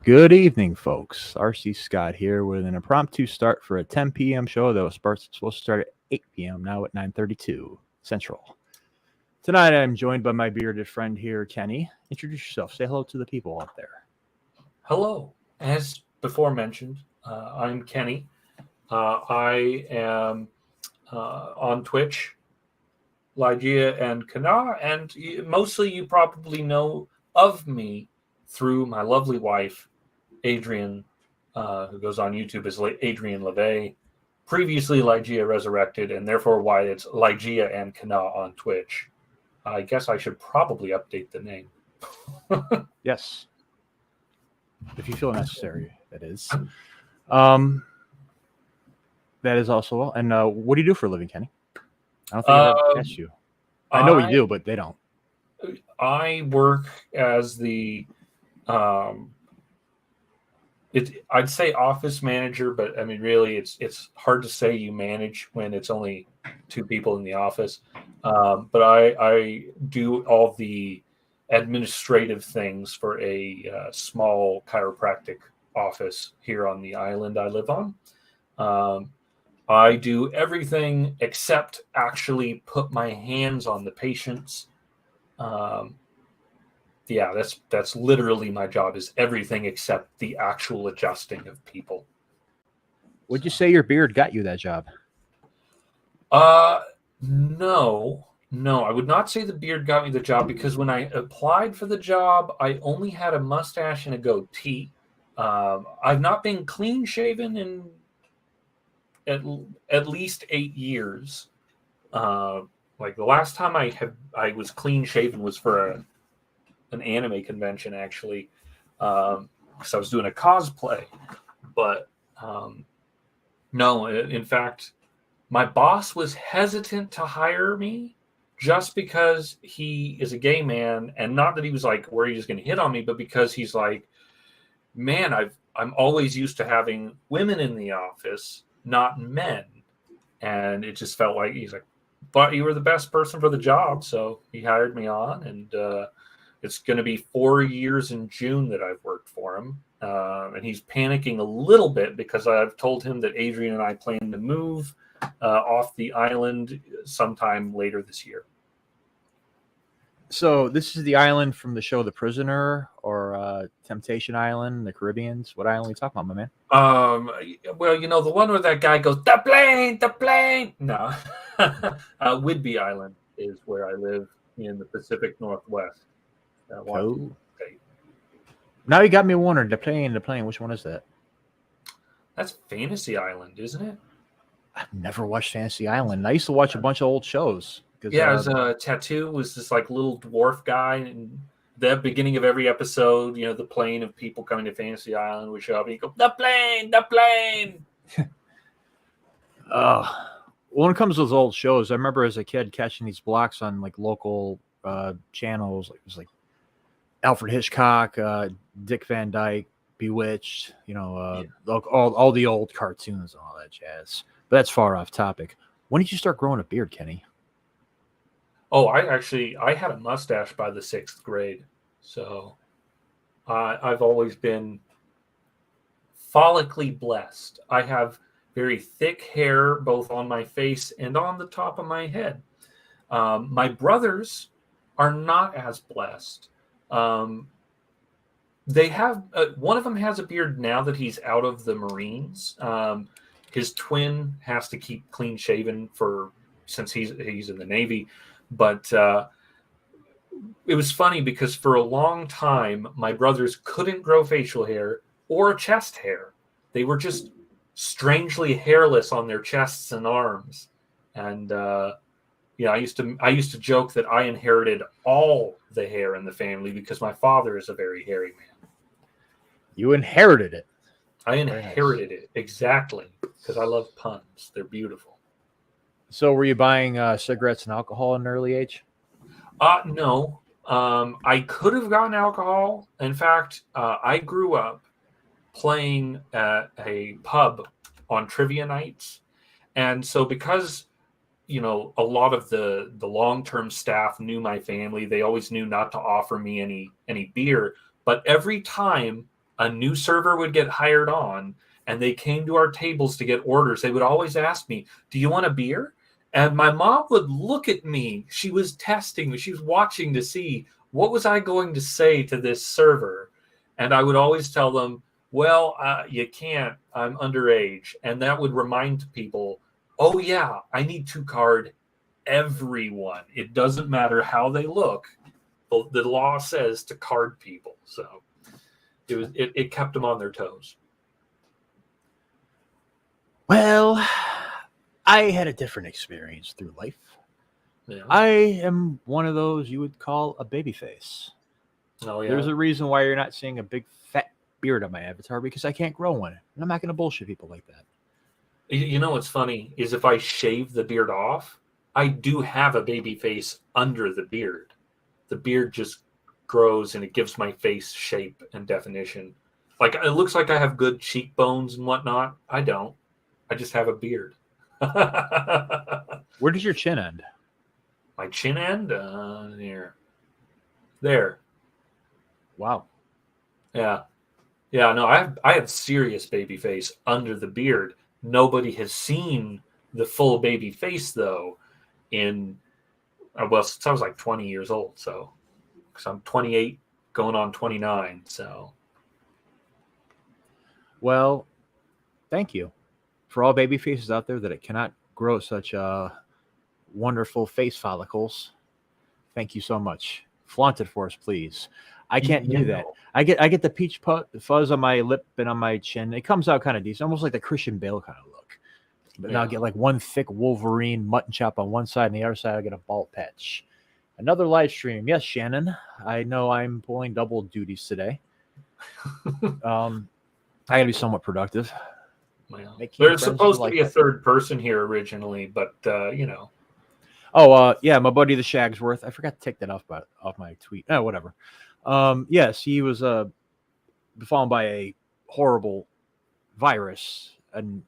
Good evening, folks. RC Scott here with an impromptu start for a 10 p.m. show that was supposed to start at 8 p.m. Now at 9:32 Central. Tonight I'm joined by my bearded friend here, Kenny. Introduce yourself. Say hello to the people out there. Hello. As before mentioned, I'm Kenny. I am on Twitch, Lygia and Kana, and mostly you probably know of me through my lovely wife, Adrian, who goes on YouTube as Adrian LeVay. Previously, Lygia Resurrected, and therefore why it's Lygia and Kana on Twitch. I guess I should probably update the name. Yes, if you feel necessary, that is. Um, that is also. And what do you do for a living, Kenny? I don't think I ever asked you. I know what you do, but they don't. I work as the I'd say office manager, but I mean really it's hard to say you manage when it's only two people in the office. But I do all the administrative things for a small chiropractic office here on the island I live on. I do everything except actually put my hands on the patients. Yeah, that's literally my job, is everything except the actual adjusting of people. Would you say your beard got you that job? No, I would not say the beard got me the job, because when I applied for the job, I only had a mustache and a goatee. I've not been clean shaven in at least 8 years. Like the last time I was clean shaven was for an anime convention, actually, because I was doing a cosplay. But no, in fact, my boss was hesitant to hire me just because he is a gay man, and not that he was like worried he's going to hit on me, but because he's like, man, I'm always used to having women in the office, not men, and it just felt like he's like, but you were the best person for the job, so he hired me on, and it's going to be 4 years in June that I've worked for him. And he's panicking a little bit because I've told him that Adrian and I plan to move off the island sometime later this year. So this is the island from the show The Prisoner, or Temptation Island, the Caribbeans. What island are we talking about, my man? Well, the one where that guy goes, the plane. No. Whidbey Island is where I live in the Pacific Northwest. Cool. Now you got me wondering, the plane, which one is that? That's Fantasy Island, isn't it? I've never watched Fantasy Island. I used to watch a bunch of old shows. Yeah, his tattoo was this like little dwarf guy, and the beginning of every episode, the plane of people coming to Fantasy Island would show up, and he'd go, the plane. When it comes to those old shows, I remember as a kid catching these blocks on like local channels. It was like Alfred Hitchcock, Dick Van Dyke, Bewitched, all the old cartoons and all that jazz. But that's far off topic. When did you start growing a beard, Kenny? Oh, I had a mustache by the 6th grade. So I've always been follically blessed. I have very thick hair both on my face and on the top of my head. My brothers are not as blessed. They have one of them has a beard now that he's out of the Marines. His twin has to keep clean shaven since he's in the Navy. But it was funny because for a long time, my brothers couldn't grow facial hair or chest hair. They were just strangely hairless on their chests and arms. And I used to joke that I inherited all the hair in the family because my father is a very hairy man. You inherited it. I inherited it, exactly, because I love puns. They're beautiful. So were you buying cigarettes and alcohol at an early age? No. I could have gotten alcohol. In fact, I grew up playing at a pub on trivia nights. And so because, a lot of the long-term staff knew my family, they always knew not to offer me any beer. But every time a new server would get hired on and they came to our tables to get orders, they would always ask me, "Do you want a beer?" And my mom would look at me. She was testing me. She was watching to see what was I going to say to this server. And I would always tell them, "Well, you can't. I'm underage." And that would remind people, "Oh, yeah, I need to card everyone. It doesn't matter how they look. The law says to card people." So it kept them on their toes. Well, I had a different experience through life. Yeah. I am one of those you would call a baby face. Oh, yeah. There's a reason why you're not seeing a big fat beard on my avatar, because I can't grow one. And I'm not going to bullshit people like that. You know what's funny is if I shave the beard off, I do have a baby face under the beard. The beard just grows and it gives my face shape and definition. Like, it looks like I have good cheekbones and whatnot. I don't. I just have a beard. Where does your chin end? My chin end? Here. There. Wow. Yeah. Yeah, no, I have serious baby face under the beard. Nobody has seen the full baby face, though, in, well, since I was like 20 years old. So, because I'm 28 going on 29. So, Well, thank you for all baby faces out there that it cannot grow such wonderful face follicles. Thank you so much. Flaunt it for us, please. I can't do that. I get the peach fuzz on my lip and on my chin. It comes out kind of decent, almost like the Christian Bale kind of look. But now I get like one thick Wolverine mutton chop on one side, and the other side I get a bald patch. Another live stream. Yes, Shannon. I know I'm pulling double duties today. I gotta be somewhat productive. Well, there's supposed to be a third person here originally, but you know. Oh, yeah, my buddy the Shagsworth. I forgot to take that off my tweet. Oh, whatever. Yes, he was befallen by a horrible virus, and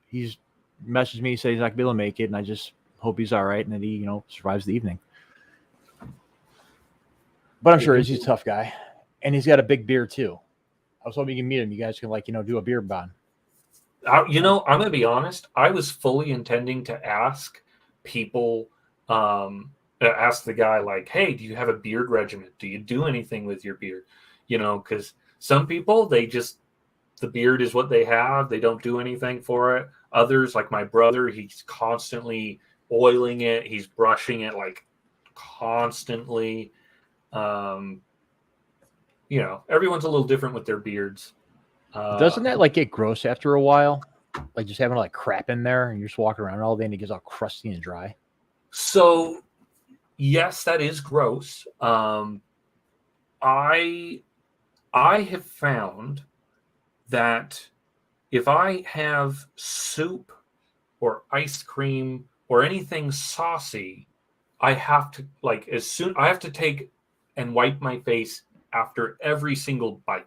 he's messaged me, says he's not gonna be able to make it, and I just hope he's all right and that he, survives the evening. But I'm sure he's a tough guy, and he's got a big beard too. I was hoping you can meet him. You guys can do a beard bond. I'm gonna be honest. I was fully intending to ask people, ask the guy like, "Hey, do you have a beard regimen? Do you do anything with your beard?" Because some people, the beard is what they have. They don't do anything for it. Others, like my brother, he's constantly oiling it. He's brushing it like constantly. Everyone's a little different with their beards. Doesn't that like get gross after a while? Like just having like crap in there and you're just walking around all day and it gets all crusty and dry. So, yes, that is gross. I have found that if I have soup or ice cream or anything saucy, I have to take and wipe my face after every single bite,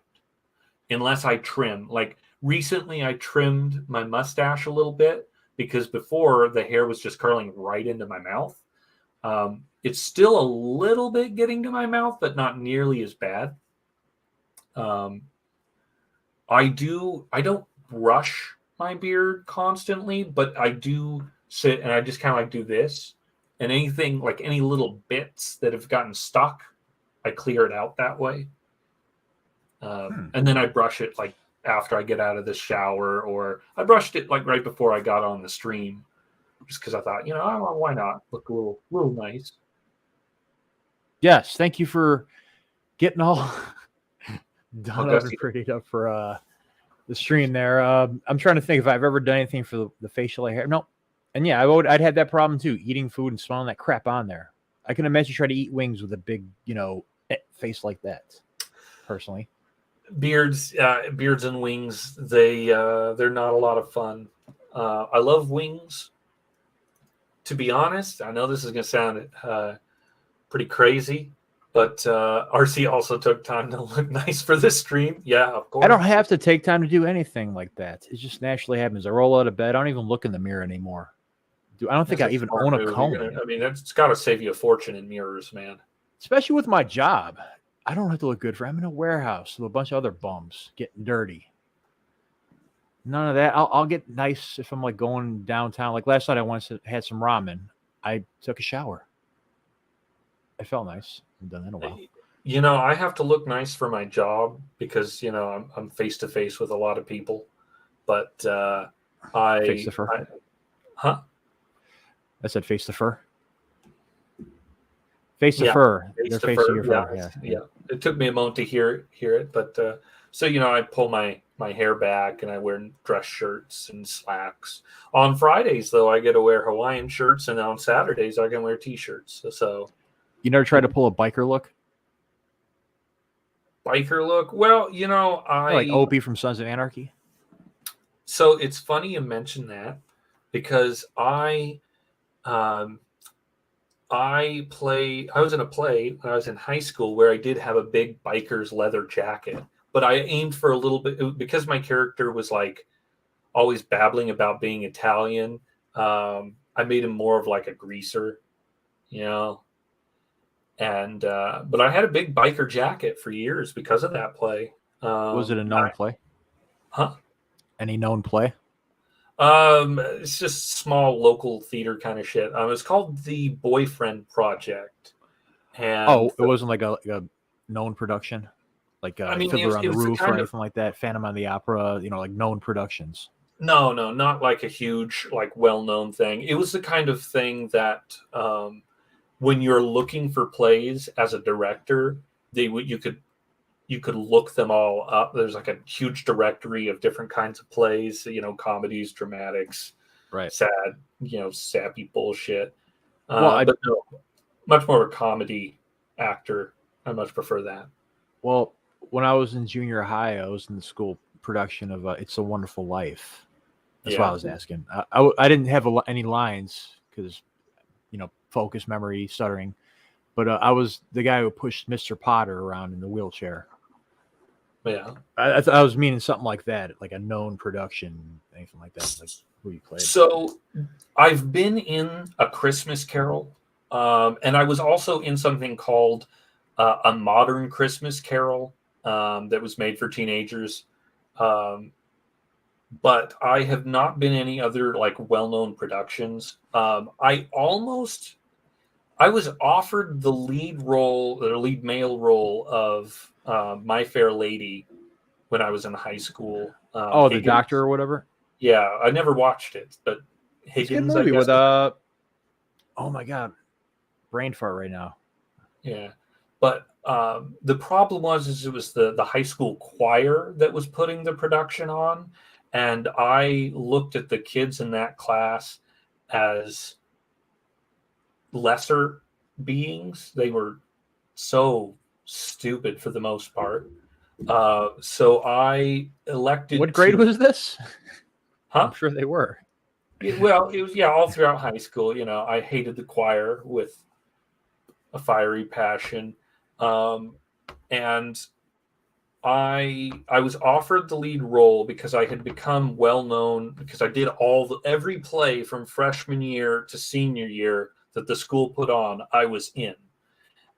unless I trim. Like recently I trimmed my mustache a little bit because before the hair was just curling right into my mouth. It's still a little bit getting to my mouth, but not nearly as bad. I don't brush my beard constantly, but I do sit and I just kind of like do this, and anything like any little bits that have gotten stuck, I clear it out that way. And then I brush it like after I get out of the shower, or I brushed it like right before I got on the stream, just because I thought, why not look a little nice. Yes, thank you for getting all done up and prettied up for the stream there. I'm trying to think if I've ever done anything for the facial hair. No. And yeah, I'd have that problem too, eating food and smelling that crap on there. I can imagine you try to eat wings with a big, face like that, personally. Beards and wings, they're not a lot of fun. I love wings. To be honest, I know this is going to sound pretty crazy, but RC also took time to look nice for this stream. Yeah, of course. I don't have to take time to do anything like that. It just naturally happens. I roll out of bed. I don't even look in the mirror anymore. I don't think I even own a comb. It's got to save you a fortune in mirrors, man. Especially with my job. I don't have to look good for. I'm in a warehouse with a bunch of other bums getting dirty. None of that. I'll get nice if I'm like going downtown. Like last night, I once had some ramen. I took a shower. I felt nice. I haven't done that in a while. You know, I have to look nice for my job because you know I'm face to face with a lot of people. But Face the fur. huh? I said face the fur. Face the Yeah, fur. face They're to facing fur. your Yeah, fur. Yeah. yeah. It took me a moment to hear it, but so you know, I pull my hair back and I wear dress shirts and slacks. On Fridays, though, I get to wear Hawaiian shirts, and on Saturdays, I can wear t-shirts. So You never tried to pull a biker look? biker look. Well, you know, Like Opie from Sons of Anarchy? so it's funny you mention that because um, I was in a play when I was in high school where I did have a big biker's leather jacket, but I aimed for a little bit because my character was like always babbling about being Italian. I made him more of like a greaser, you know. And but I had a big biker jacket for years because of that play. Was it a known play? Huh? Any known play? It's just small local theater kind of shit. It's called the Boyfriend Project, and Oh, it wasn't like a known production? Like I mean, Fiddler on it the was the Roof or kind of anything like that? Phantom on the Opera? Like known productions. no, not like a huge, like well-known thing. It was the kind of thing that when you're looking for plays as a director, you could look them all up. There's like a huge directory of different kinds of plays, you know, comedies, dramatics, Right. sad, you know, sappy bullshit. Well, But no, much more of a comedy actor. I much prefer that. Well, when I was in junior high, I was in the school production of It's a Wonderful Life. That's why I Yeah. was asking. I didn't have any lines because, focus, memory, stuttering. But I was the guy who pushed Mr. Potter around in the wheelchair. Yeah. I was meaning something like that, like a known production, anything like that, like who you played. So I've been in A Christmas Carol, and I was also in something called A Modern Christmas Carol that was made for teenagers. Um, but I have not been any other like well-known productions. I was offered the lead role, the lead male role of My Fair Lady when I was in high school. The Higgins. Doctor or whatever. Yeah, I never watched it, but It's a good Higgins, I movie guess. with oh my god, brain fart right now. Yeah, but the problem was it was the high school choir that was putting the production on, and I looked at the kids in that class as lesser beings. They were so stupid for the most part. So I elected. What grade was this? Huh? I'm sure they were. Well, it was all throughout high school. You know, I hated the choir with a fiery passion, and I was offered the lead role because I had become well known because I did every play from freshman year to senior year that the school put on. I was in,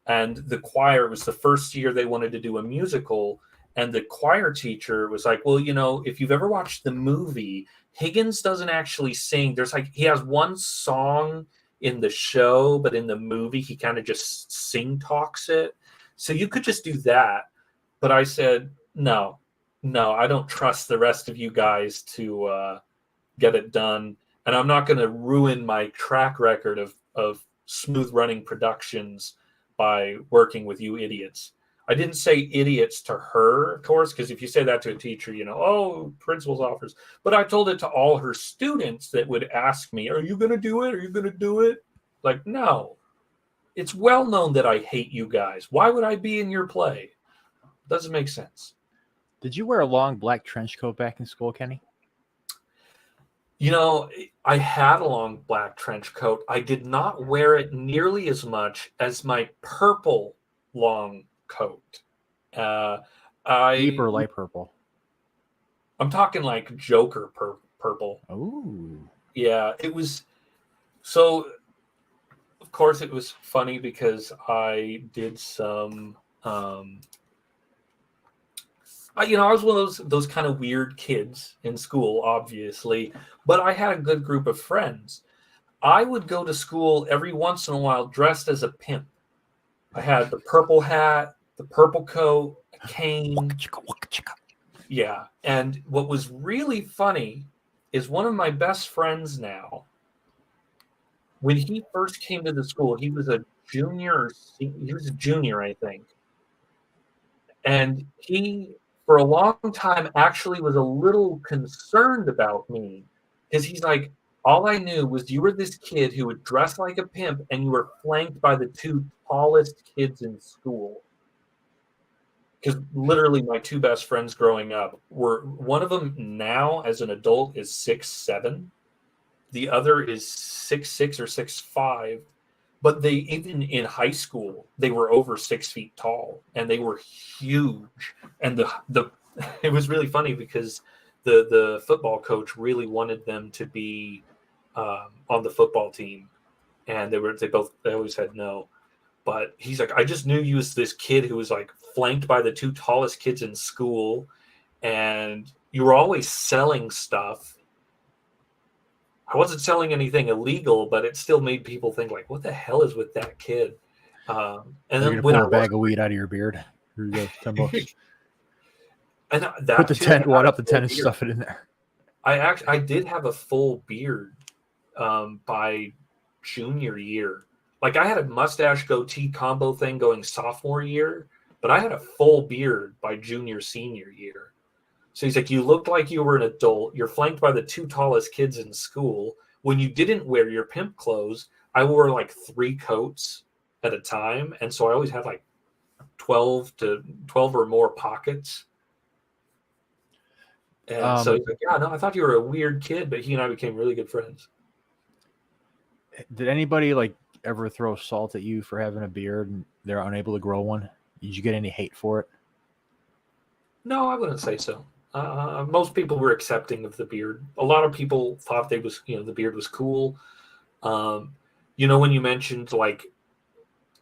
and the choir was the first year they wanted to do a musical. And the choir teacher was like, well, you know, if you've ever watched the movie, Higgins doesn't actually sing. He has one song in the show, but in the movie, he kind of just sing talks it. So you could just do that. But I said, no, I don't trust the rest of you guys to get it done. And I'm not going to ruin my track record of smooth running productions by working with you idiots. I didn't say idiots to her, of course, because if you say that to a teacher, you know, oh, principal's offers. But I told it to all her students that would ask me, are you going to do it? Are you going to do it? Like, no. It's well known that I hate you guys. Why would I be in your play? Doesn't make sense. Did you wear a long black trench coat back in school, Kenny? You know, I had a long black trench coat. I did not wear it nearly as much as my purple long coat. Deep or light purple? I'm talking like Joker purple. Oh. Yeah, it was. So, of course, it was funny because I did some I was one of those kind of weird kids in school, obviously, but I had a good group of friends. I would go to school every once in a while dressed as a pimp. I had the purple hat, the purple coat, a cane. Yeah. And what was really funny is one of my best friends now, when he first came to the school, he was a junior, he was a junior, I think. And he, for a long time, actually was a little concerned about me because he's like, all I knew was you were this kid who would dress like a pimp and you were flanked by the two tallest kids in school. Because literally my two best friends growing up were, one of them now as an adult is 6'7". The other is 6'6" or 6'5". But they, even in high school, they were over 6 feet tall and they were huge. And the it was really funny because the football coach really wanted them to be on the football team, and they always said no. But he's like, I just knew you was this kid who was like flanked by the two tallest kids in school, and you were always selling stuff. I wasn't selling anything illegal, but it still made people think like, what the hell is with that kid? And You're then gonna when pull I a bag of weed out of your beard. Here you go, $10. and that Put the too, tent, I wad had a up the full tent, and beard. stuff it in there. I did have a full beard by junior year. Like I had a mustache goatee combo thing going sophomore year, but I had a full beard by senior year. So he's like, you looked like you were an adult. You're flanked by the two tallest kids in school. When you didn't wear your pimp clothes, I wore like 3 coats at a time. And so I always had like 12 or more pockets. And so he's like, yeah, no, I thought you were a weird kid, but he and I became really good friends. Did anybody like ever throw salt at you for having a beard and they're unable to grow one? Did you get any hate for it? No, I wouldn't say so. Most people were accepting of the beard. A lot of people thought the beard was cool. When you mentioned like,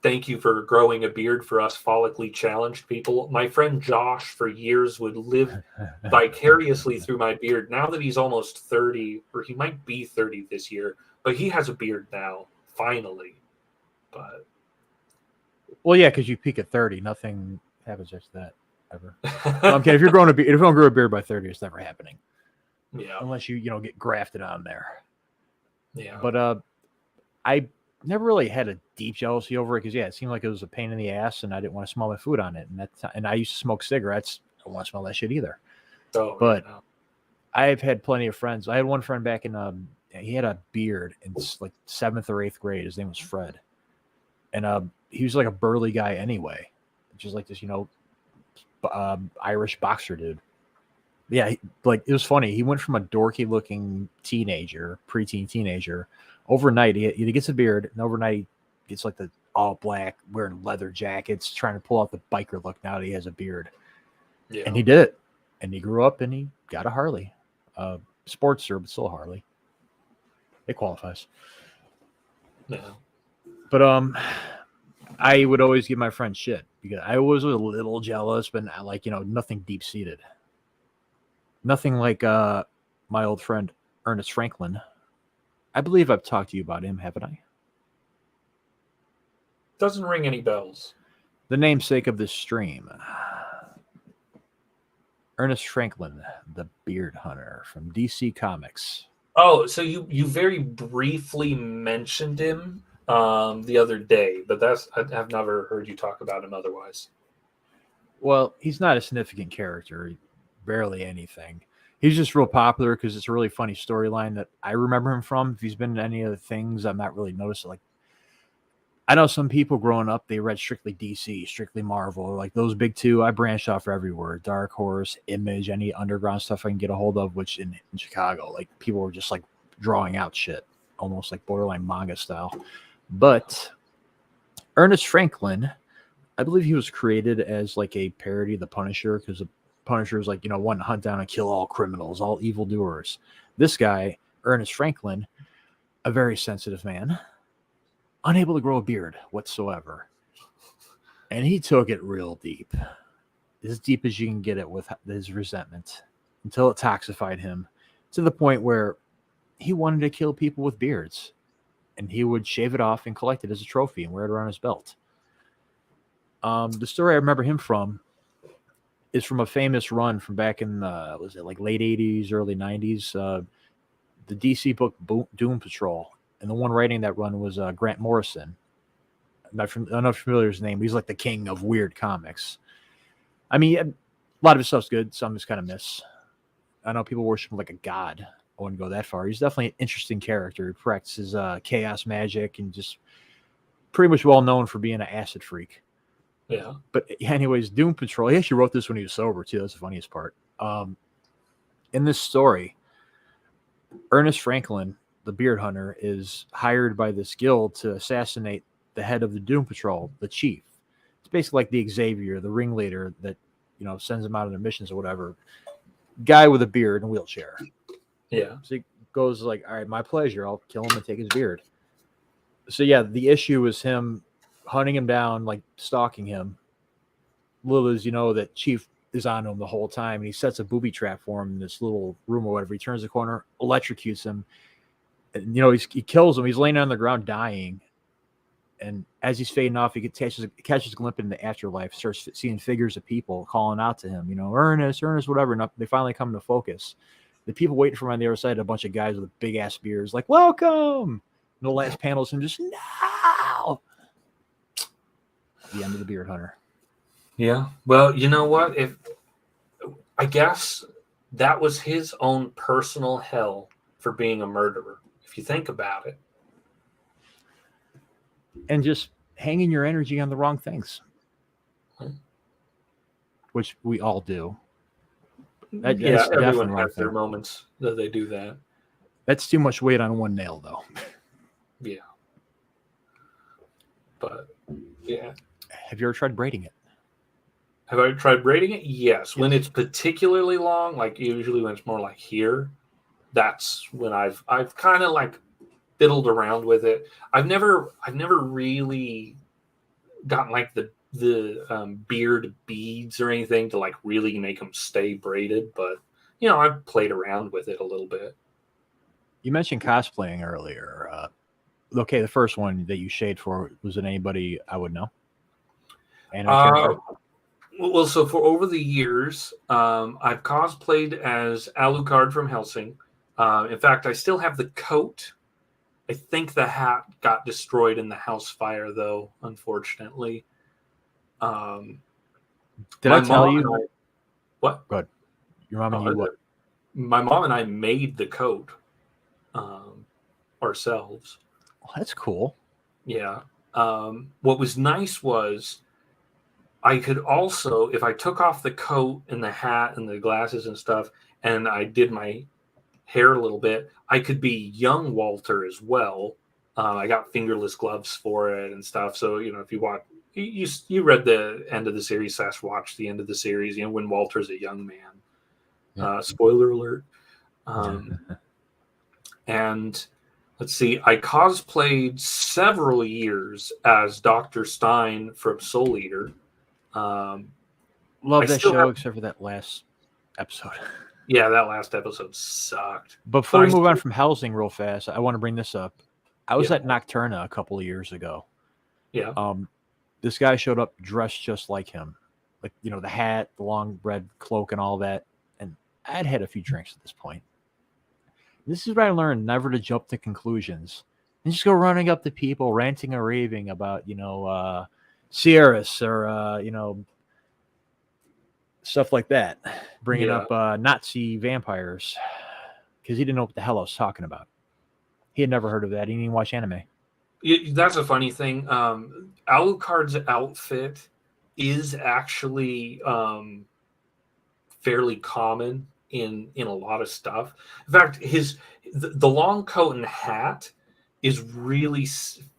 thank you for growing a beard for us follically challenged people. My friend Josh for years would live vicariously through my beard. Now that he's almost 30, or he might be 30 this year, but he has a beard now, finally. But well, yeah, because you peak at 30, nothing happens after that ever. No, I'm kidding. If you're growing a beard, if you don't grow a beard by 30, it's never happening. Yeah. Unless you get grafted on there. Yeah. But I never really had a deep jealousy over it because it seemed like it was a pain in the ass, and I didn't want to smell my food on it. And I used to smoke cigarettes. I don't want to smell that shit either. But I've had plenty of friends. I had one friend back in he had a beard in like 7th or 8th grade. His name was Fred, and he was like a burly guy anyway, just like this Irish boxer dude. Yeah, it was funny. He went from a dorky looking preteen teenager. Overnight, he gets a beard, and overnight he gets like the all black, wearing leather jackets, trying to pull out the biker look now that he has a beard. Yeah. And he did it. And he grew up and he got a Harley. Sportster, but still a Harley. It qualifies. Yeah. But I would always give my friends shit because I was a little jealous, but nothing deep seated. Nothing like my old friend Ernest Franklin. I believe I've talked to you about him, haven't I? Doesn't ring any bells. The namesake of this stream. Ernest Franklin, the Beard Hunter from DC Comics. Oh, so you very briefly mentioned him the other day, but I've never heard you talk about him otherwise. Well, he's not a significant character. Barely anything. He's just real popular because it's a really funny storyline that I remember him from. If he's been in any of the things, I'm not really noticed. Like, I know some people growing up, they read strictly DC, strictly Marvel, like those big two. I branched off everywhere: Dark Horse, Image, any underground stuff I can get a hold of. Which in Chicago, like people were just like drawing out shit, almost like borderline manga style. But Ernest Franklin, I believe he was created as like a parody of the Punisher because the Punisher is like, wanting to hunt down and kill all criminals, all evildoers. This guy, Ernest Franklin, a very sensitive man, unable to grow a beard whatsoever. And he took it real deep, as deep as you can get it with his resentment, until it toxified him to the point where he wanted to kill people with beards, and he would shave it off and collect it as a trophy and wear it around his belt. The story I remember him from is from a famous run from back in was it like late '80s, early '90s? The DC book Doom Patrol, and the one writing that run was Grant Morrison. I'm not familiar with his name. But he's like the king of weird comics. I mean, a lot of his stuff's good. Some is kind of miss. I know people worship him like a god. I wouldn't go that far. He's definitely an interesting character. He practices chaos magic and just pretty much well known for being an acid freak. Yeah. But anyways, Doom Patrol. He actually wrote this when he was sober too. That's the funniest part. In this story, Ernest Franklin, the beard hunter, is hired by this guild to assassinate the head of the Doom Patrol, the chief. It's basically like the Xavier, the ringleader that sends them out on their missions or whatever. Guy with a beard and wheelchair. Yeah. So he goes like, all right, my pleasure. I'll kill him and take his beard. So yeah, the issue is him hunting him down, like stalking him. Little as you know that Chief is on him the whole time, and he sets a booby trap for him in this little room or whatever. He turns the corner, electrocutes him, and he kills him. He's laying on the ground dying, and as he's fading off, he catches a glimpse in the afterlife, starts seeing figures of people calling out to him, Ernest, whatever. And they finally come to focus. The people waiting for him on the other side, a bunch of guys with big ass beards, like, welcome. And the last panel is him just, no. The end of the beard hunter. Yeah. Well, you know what? I guess that was his own personal hell for being a murderer, if you think about it. And just hanging your energy on the wrong things, which we all do. Everyone has their moments that they do that. That's too much weight on one nail, though. Yeah. But, yeah. Have you ever tried braiding it? Have I tried braiding it? Yes. When it's particularly long, like usually when it's more like here, that's when I've kind of like fiddled around with it. I've never really gotten like the beard beads or anything to like really make them stay braided, but I've played around with it a little bit. You mentioned cosplaying earlier. Okay, the first one that you shade for, was it anybody I would know? Well, so for over the years, I've cosplayed as Alucard from Helsing. In fact, I still have the coat. I think the hat got destroyed in the house fire, though, unfortunately. Did I tell you? What? Good. Your mom and you what? My mom and I made the coat ourselves. Well, that's cool. Yeah. What was nice was I could also, if I took off the coat and the hat and the glasses and stuff, and I did my hair a little bit, I could be young Walter as well. I got fingerless gloves for it and stuff. So, if you watch, you read the end of the series / watched the end of the series, when Walter's a young man. Yeah. Spoiler alert. And let's see, I cosplayed several years as Dr. Stein from Soul Eater. Love that show except for that last episode. Yeah, that last episode sucked. Before we move on from Helsing real fast, I want to bring this up. I was at Nocturna a couple of years ago. Yeah. This guy showed up dressed just like him. Like, the hat, the long red cloak and all that. And I'd had a few drinks at this point. This is where I learned never to jump to conclusions. And just go running up to people, ranting or raving about, Sierras or, stuff like that. Bringing up Nazi vampires. Because he didn't know what the hell I was talking about. He had never heard of that. He didn't even watch anime. That's a funny thing. Alucard's outfit is actually fairly common in a lot of stuff. In fact, the long coat and hat is really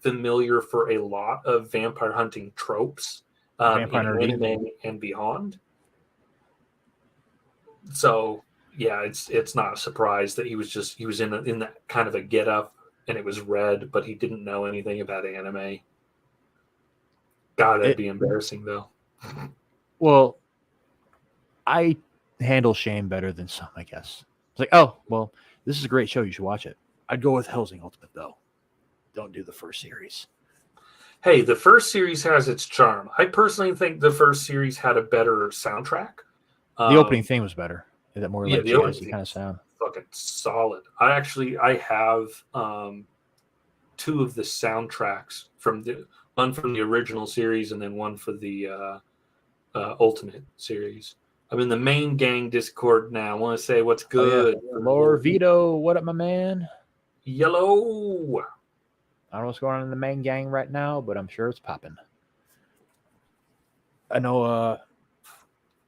familiar for a lot of vampire hunting tropes in anime and beyond. So yeah, it's not a surprise that he was in that kind of a get up, and it was red, but he didn't know anything about anime. God, that'd be embarrassing though. Well, I handle shame better than some, I guess. It's like, oh, well, this is a great show. You should watch it. I'd go with Hellsing Ultimate, though. Don't do the first series. Hey, the first series has its charm. I personally think the first series had a better soundtrack. The opening theme was better. That more Yeah, like the opening jazzy theme kind of is sound. fucking solid. I have two of the soundtracks from the one from the original series and then one for the Ultimate series. I'm in the main gang Discord now. I want to say what's good. Oh, yeah. Lord Vito, what up, my man? Yellow. I don't know what's going on in the main gang right now, but I'm sure it's popping. I know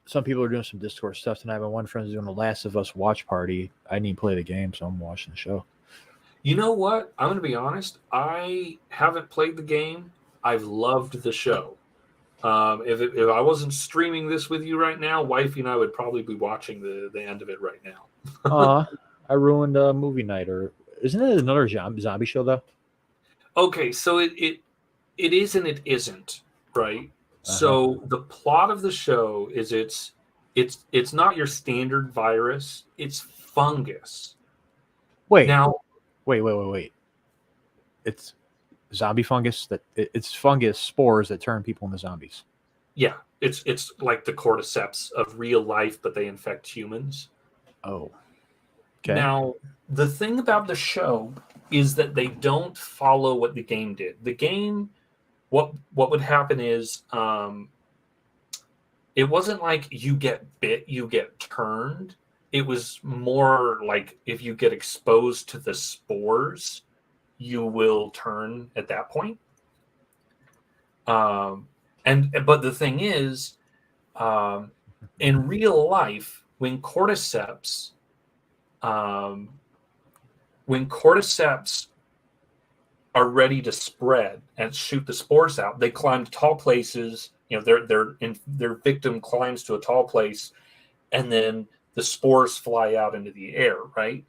some people are doing some Discord stuff tonight, but one friend's doing a Last of Us watch party. I didn't play the game, so I'm watching the show. You know what? I'm going to be honest. I haven't played the game. I've loved the show. If I wasn't streaming this with you right now, wifey and I would probably be watching the end of it right now. I ruined a movie night, or isn't it another zombie show though? Okay, so it is and it isn't, right? So the plot of the show is it's not your standard virus, it's fungus. Wait, Now, wait. It's zombie fungus it's fungus spores that turn people into zombies. yeah, it's like the cordyceps of real life, but they infect humans. Oh, okay. Now, the thing about the show is that they don't follow what the game did. The game, what would happen is, it wasn't like you get bit, you get turned. It was more like if you get exposed to the spores, you will turn at that point. But the thing is, in real life, when cordyceps are ready to spread and shoot the spores out, they climb to tall places. You know, their victim climbs to a tall place, and then the spores fly out into the air, right?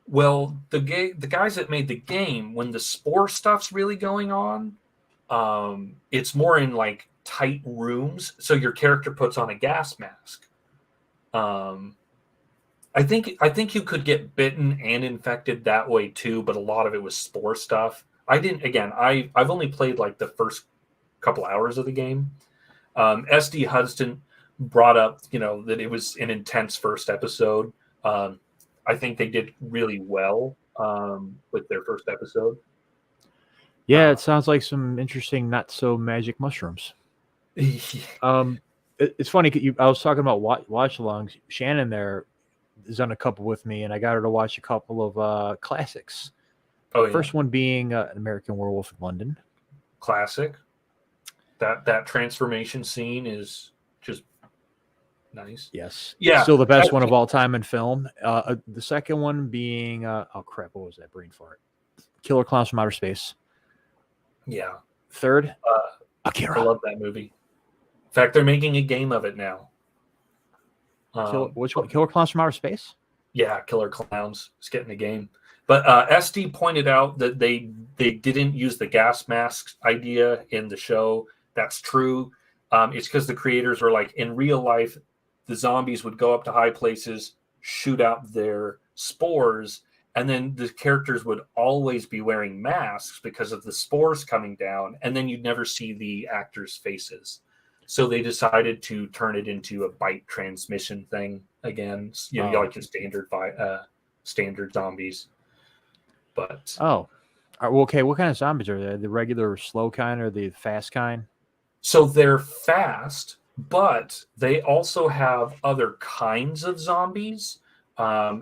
Well, the guys that made the game, when the spore stuff's really going on, it's more in like tight rooms. So your character puts on a gas mask. I think you could get bitten and infected that way too, but a lot of it was spore stuff. I didn't. Again, I've only played like the first couple hours of the game. SD Hudson brought up, that it was an intense first episode. I think they did really well with their first episode. Yeah, it sounds like some interesting, not so magic mushrooms. It's funny. I was talking about watch-alongs. Shannon there is on a couple with me, and I got her to watch a couple of classics. First one being An American Werewolf in London. Classic. That transformation scene is just nice. Yes. Yeah. Still the best one of all time in film. The second one being oh crap, what was that brain fart? Killer Clowns from Outer Space. Yeah. Third, Akira. I love that movie. In fact, they're making a game of it now. Which one? Killer Clowns from Outer Space? Yeah, Killer Clowns is getting a game. But SD pointed out that they didn't use the gas masks idea in the show. That's true. It's because the creators were like, in real life, the zombies would go up to high places, shoot out their spores, and then the characters would always be wearing masks because of the spores coming down, and then you'd never see the actors' faces. So they decided to turn it into a bite transmission thing again. Like your standard zombies. But okay. What kind of zombies are they? The regular slow kind or the fast kind? So they're fast, but they also have other kinds of zombies.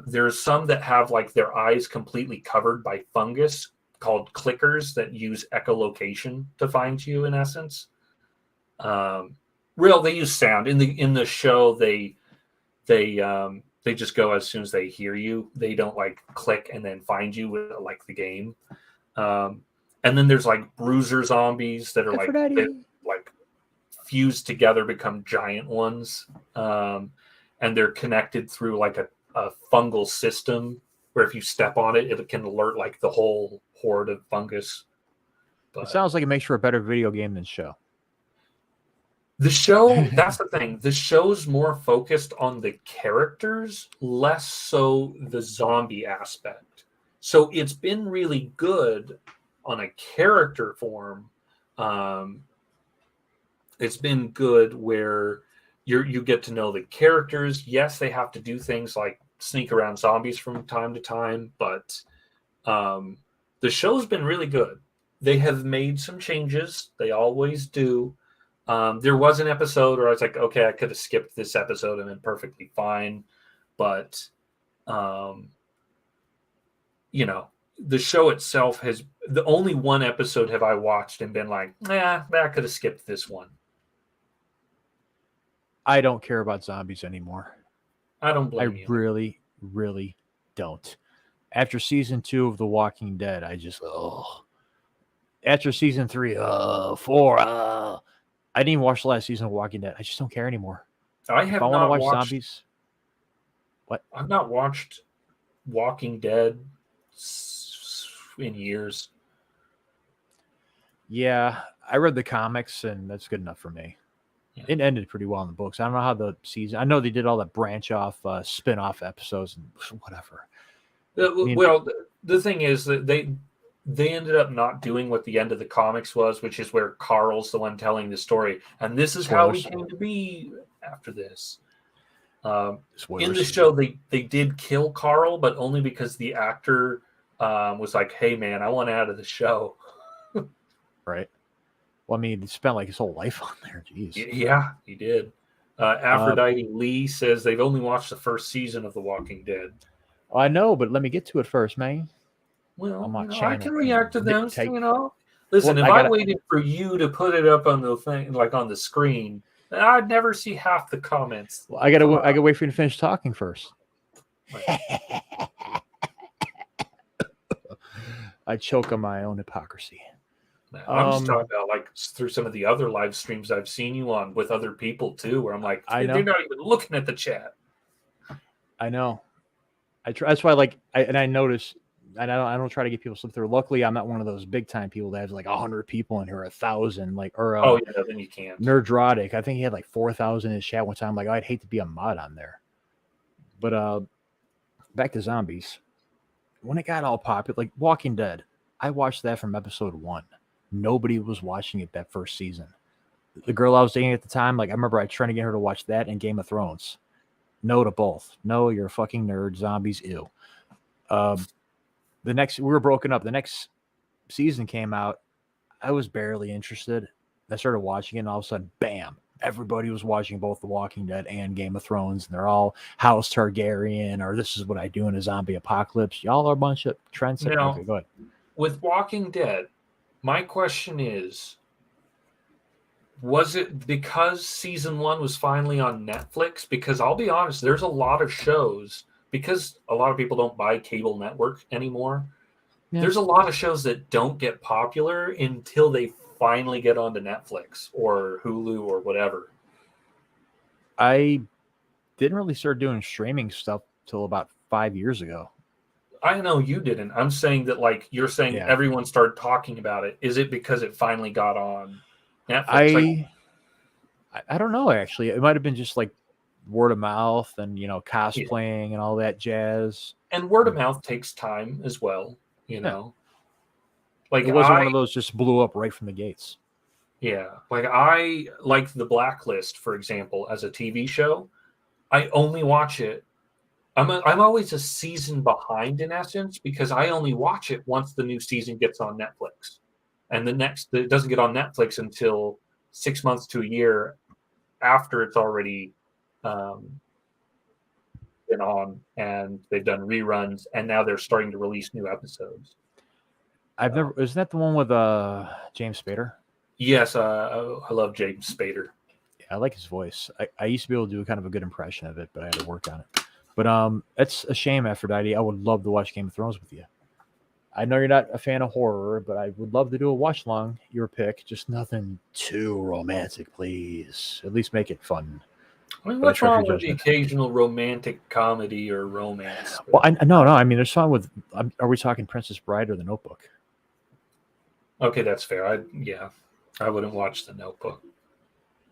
There's some that have like their eyes completely covered by fungus called clickers that use echolocation to find you, in essence. They use sound in the show. They just go as soon as they hear you. They don't like click and then find you with like the game. And then there's like bruiser zombies that are like fused together, become giant ones. And they're connected through like a fungal system where if you step on it, it can alert like the whole horde of fungus. It sounds like it makes for a better video game than show. The show, that's the thing. The show's more focused on the characters, less so the zombie aspect. So it's been really good on a character form. It's been good where you get to know the characters. Yes, they have to do things like sneak around zombies from time to time, but the show's been really good. They have made some changes. They always do. There was an episode where I was like, okay, I could have skipped this episode and been perfectly fine. But, you know, the show itself has the only one episode have I watched and been like, I could have skipped this one. I don't care about zombies anymore. I don't blame you. I really, really don't. After season 2 of The Walking Dead, I just, After season 3, 4, I didn't even watch the last season of Walking Dead. I just don't care anymore. If I want to watch zombies. What? I've not watched Walking Dead in years. Yeah, I read the comics, and that's good enough for me. Yeah. It ended pretty well in the books. I don't know how the season. I know they did all the branch off, spin off episodes and whatever. Well, the thing is that they ended up not doing what the end of the comics was, which is where Carl's the one telling the story, and this is how we came to be after this. In the show, they did kill Carl, but only because the actor was like, "Hey, man, I want out of the show." Right. Well, I mean, he spent like his whole life on there. Jeez. Yeah, he did. Aphrodite Lee says they've only watched the first season of The Walking Dead. I know, but let me get to it first, man. Well, I can react to them. Listen, if I waited for you to put it up on the thing, like on the screen, I'd never see half the comments. Well, I gotta wait for you to finish talking first. I choke on my own hypocrisy. I'm just talking about like through some of the other live streams I've seen you on with other people too, where I'm like, they're not even looking at the chat. I know. That's why, I notice, and I don't try to get people slip through. Luckily, I'm not one of those big time people that has like 100 people in here, 1,000, then you can't. Nerdrotic, I think he had like 4,000 in his chat one time. Like, I'd hate to be a mod on there. But back to zombies. When it got all popular, like Walking Dead, I watched that from episode 1. Nobody was watching it that first season. The girl I was dating at the time, like I remember I tried to get her to watch that and Game of Thrones. No to both. No, you're a fucking nerd. Zombies, ew. We were broken up. The next season came out. I was barely interested. I started watching it, and all of a sudden, bam! Everybody was watching both The Walking Dead and Game of Thrones, and they're all House Targaryen, or this is what I do in a zombie apocalypse. Y'all are a bunch of trendsetters. Now, okay, go ahead. With Walking Dead, my question is, was it because season 1 was finally on Netflix? Because I'll be honest, there's a lot of shows, because a lot of people don't buy cable network anymore. Yeah. There's a lot of shows that don't get popular until they finally get onto Netflix or Hulu or whatever. I didn't really start doing streaming stuff till about 5 years ago. I know you didn't. I'm saying that, like, you're saying everyone started talking about it. Is it because it finally got on Netflix? I don't know, actually. It might have been just like word of mouth and, cosplaying and all that jazz. And word of mouth takes time as well, you know. Like, it wasn't one of those just blew up right from the gates. Yeah. Like, I like The Blacklist, for example, as a TV show. I only watch it. I'm always a season behind, in essence, because I only watch it once the new season gets on Netflix. And it doesn't get on Netflix until 6 months to a year after it's already been on, and they've done reruns, and now they're starting to release new episodes. Isn't that the one with James Spader? Yes, I love James Spader. Yeah, I like his voice. I used to be able to do kind of a good impression of it, but I had to work on it. But it's a shame, Aphrodite. I would love to watch Game of Thrones with you. I know you're not a fan of horror, but I would love to do a watch along. Your pick, just nothing too romantic, please. At least make it fun. I mean, what's wrong with the occasional romantic comedy or romance? Well, no. I mean, there's fun with. Are we talking Princess Bride or The Notebook? Okay, that's fair. I wouldn't watch The Notebook.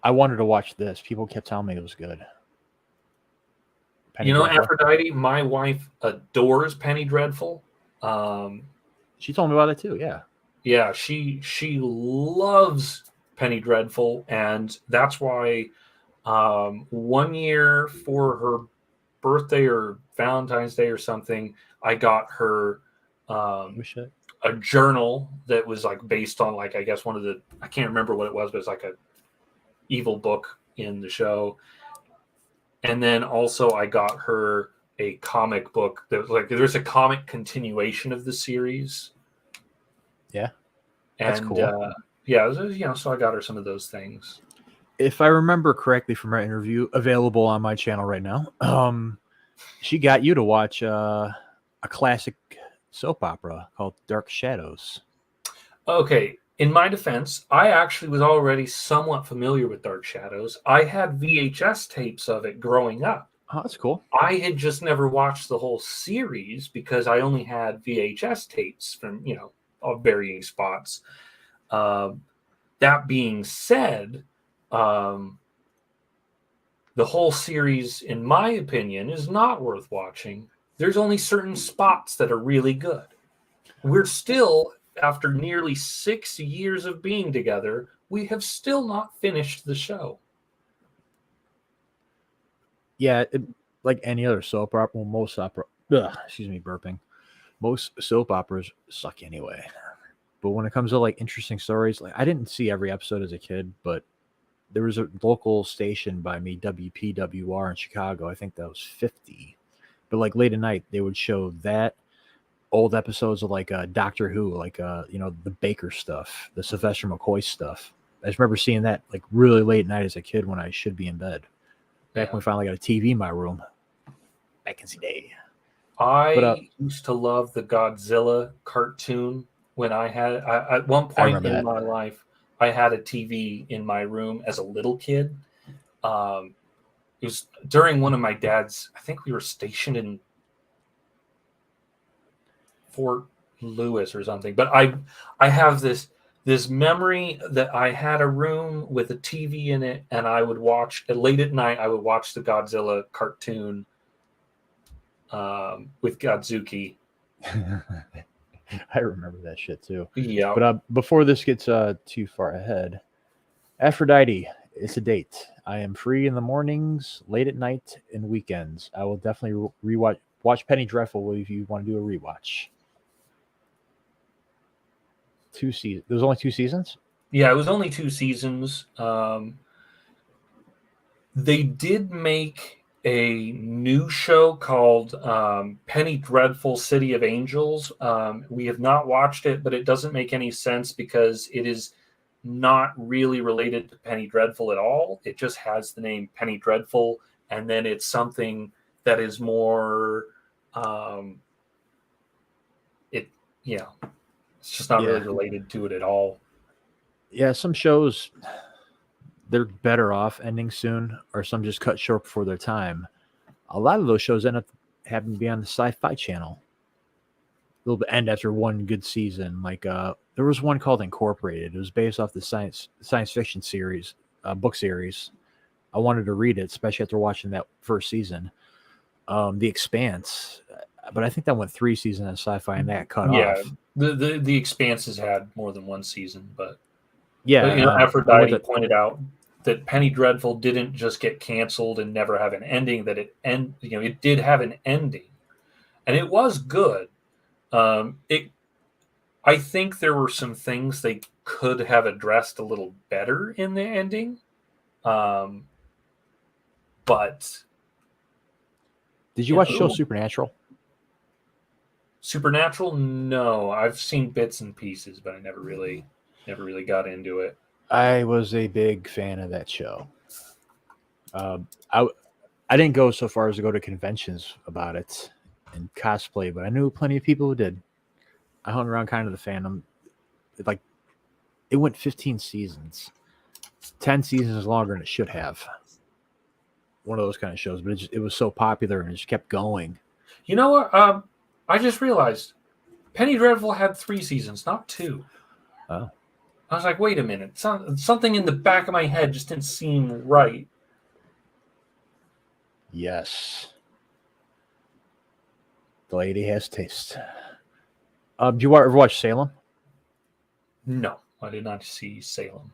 I wanted to watch this. People kept telling me it was good. Penny You know, Dreadful. Aphrodite, my wife adores Penny Dreadful. Um, She told me about it too. Yeah. yeah, she loves Penny Dreadful, and that's why one year for her birthday or Valentine's Day or something, I got her Oh um, shit. a journal that was like based on like I guess one of the I can't remember what it was, but it's like a evil book in the show. And then also I got her a comic book that was like there's a comic continuation of the series. Yeah. That's And cool. yeah, so I got her some of those things. If I remember correctly from our interview, available on my channel right now, she got you to watch a classic soap opera called Dark Shadows. Okay, in my defense, I actually was already somewhat familiar with Dark Shadows. I had VHS tapes of it growing up. Oh, that's cool. I had just never watched the whole series because I only had VHS tapes from, of varying spots. Um, that being said, um, the whole series, in my opinion, is not worth watching. There's only certain spots that are really good. We're still, after nearly 6 years of being together, we have still not finished the show. Yeah, like any other soap opera, well, most opera, excuse me, burping. Most soap operas suck anyway. But when it comes to like interesting stories, like I didn't see every episode as a kid, but there was a local station by me, WPWR in Chicago. I think that was 50. But like late at night, they would show that old episodes of like Doctor Who, like the Baker stuff, the Sylvester McCoy stuff. I just remember seeing that like really late at night as a kid when I should be in bed. Back when we finally got a TV in my room. Back in the day. I used to love the Godzilla cartoon when at one I point remember in that. my life, I had a TV in my room as a little kid. It was during one of my dad's, I think we were stationed in Fort Lewis or something. But I have this memory that I had a room with a TV in it, and I would watch late at night. I would watch the Godzilla cartoon with Godzuki. I remember that shit too. Yeah, But before this gets too far ahead, Aphrodite, it's a date. I am free in the mornings, late at night, and weekends. I will definitely watch Penny Dreadful if you want to do a rewatch. 2 seasons. There's only 2 seasons. yeah. It was only 2 seasons. They did make a new show called Penny Dreadful City of Angels. We have not watched it, but it doesn't make any sense because it is not really related to Penny Dreadful at all. It just has the name Penny Dreadful, and then it's something that is more it it's just not really related to it at all. Yeah, some shows they're better off ending soon, or some just cut short before their time. A lot of those shows end up having to be on the Sci-Fi Channel. They'll end after one good season. Like there was one called Incorporated. It was based off the science fiction series, book series. I wanted to read it, especially after watching that first season. The Expanse, but I think that went 3 seasons on Sci-Fi and that cut off. The Expanse has had more than one season, but Yeah, Aphrodite pointed out that Penny Dreadful didn't just get canceled and never have an ending. That it did have an ending, and it was good. I think there were some things they could have addressed a little better in the ending, but did you watch the show Supernatural? Supernatural? No, I've seen bits and pieces, but I never really got into it. I was a big fan of that show. I didn't go so far as to go to conventions about it and cosplay, but I knew plenty of people who did. I hung around kind of the fandom. It went 15 seasons. 10 seasons longer than it should have. One of those kind of shows, but it was so popular and it just kept going. You know what? I just realized Penny Dreadful had 3 seasons, not 2. Oh, I was like, wait a minute, something in the back of my head just didn't seem right. yes. The lady has taste. Do you ever watch Salem? No, I did not see Salem.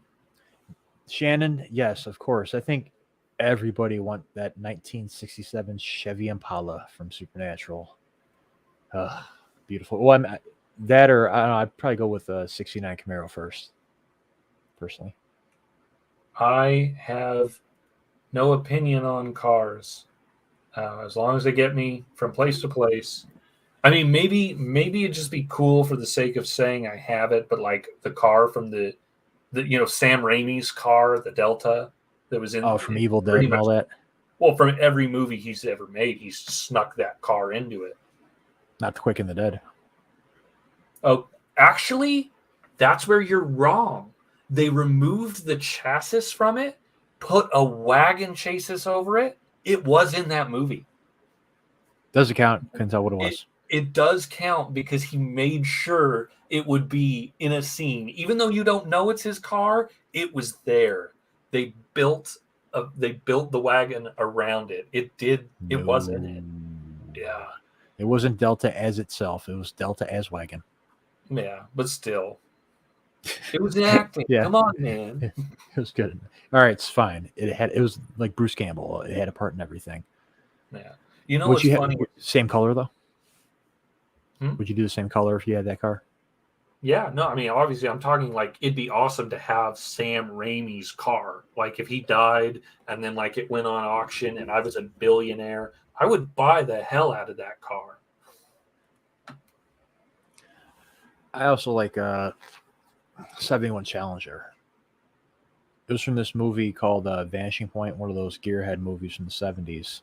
Shannon, yes, of course. I think everybody want that 1967 Chevy Impala from Supernatural. Beautiful. Well, that or I don't know. I'd probably go with a '69 Camaro first, personally. I have no opinion on cars. As long as they get me from place to place. I mean, maybe it'd just be cool for the sake of saying I have it, but like the car from the Sam Raimi's car, the Delta, that was Oh, from in Evil Dead pretty and all much, that. well, from every movie he's ever made, he's snuck that car into it. Not the Quick and the Dead. Oh, actually, that's where you're wrong. They removed the chassis from it, put a wagon chassis over it. It was in that movie. Does it count? Couldn't tell what it was. It does count because he made sure it would be in a scene. Even though you don't know it's his car, it was there. They built the wagon around it. It was in it. Yeah. It wasn't Delta as itself. It was Delta as wagon. Yeah, but still. It was acting. Yeah. Come on, man. It was good. All right, it's fine. It was like Bruce Campbell. It had a part in everything. Yeah. You know Would what's funny? Same color though? Hmm? Would you do the same color if you had that car? Yeah, no, I mean, obviously, I'm talking like it'd be awesome to have Sam Raimi's car. Like, if he died and then like it went on auction and I was a billionaire, I would buy the hell out of that car. I also like 71 Challenger. It was from this movie called Vanishing Point, one of those gearhead movies from the 70s.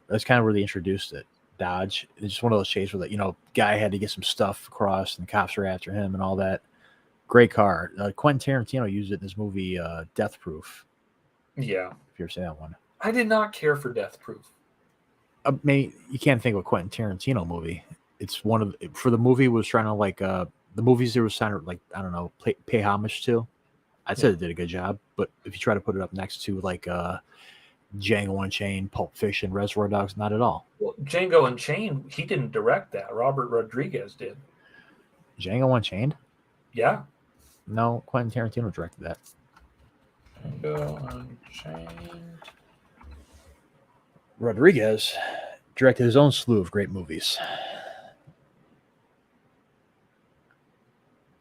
That's kind of where they introduced it. Dodge. It's just one of those shades where guy had to get some stuff across and the cops are after him and all that. Great car. Quentin Tarantino used it in his movie Death Proof. Yeah. If you ever seen that one. I did not care for Death Proof. You can't think of a Quentin Tarantino movie. It's one of for the movie was trying to the movies there was trying to I don't know pay homage to. I'd say they did a good job, but if you try to put it up next to Django Unchained, Pulp Fiction, Reservoir Dogs, not at all. Well, Django Unchained, he didn't direct that. Robert Rodriguez did. Django Unchained? Yeah. No, Quentin Tarantino directed that. Django Unchained. Rodriguez directed his own slew of great movies.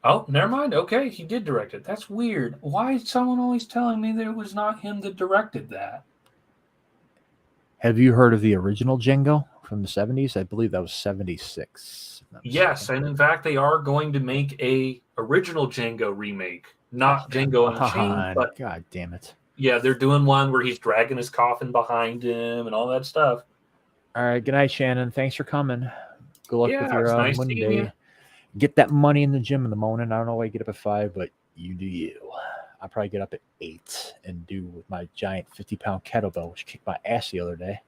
Oh, never mind. Okay, he did direct it. That's weird. Why is someone always telling me that it was not him that directed that? Have you heard of the original Django from the 70s? I believe that was 76. Yes, and in fact, they are going to make a original Django remake. Not Django Unchained, but God damn it. Yeah, they're doing one where he's dragging his coffin behind him and all that stuff. All right, good night, Shannon. Thanks for coming. Good luck with your nice Monday. Get that money in the gym in the morning. I don't know why you get up at 5, but you do you. I'll probably get up at 8 and do with my giant 50-pound kettlebell, which kicked my ass the other day.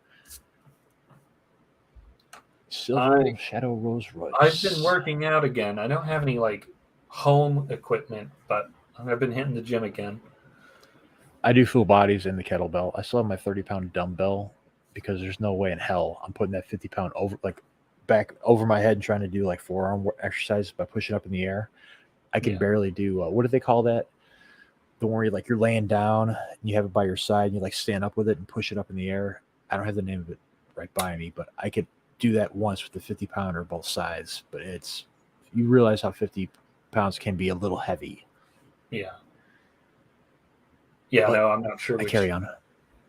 Silver Shadow Rose Royce. I've been working out again. I don't have any home equipment, but I've been hitting the gym again. I do full bodies in the kettlebell. I still have my 30-pound dumbbell because there's no way in hell I'm putting that 50-pound back over my head and trying to do forearm exercises by pushing up in the air. I can barely do what do they call that? The one where you're laying down and you have it by your side and you stand up with it and push it up in the air. I don't have the name of it right by me, but I could do that once with the 50-pounder both sides. But you realize how 50 pounds can be a little heavy. Yeah. Yeah, but no, I'm not sure. Carry on.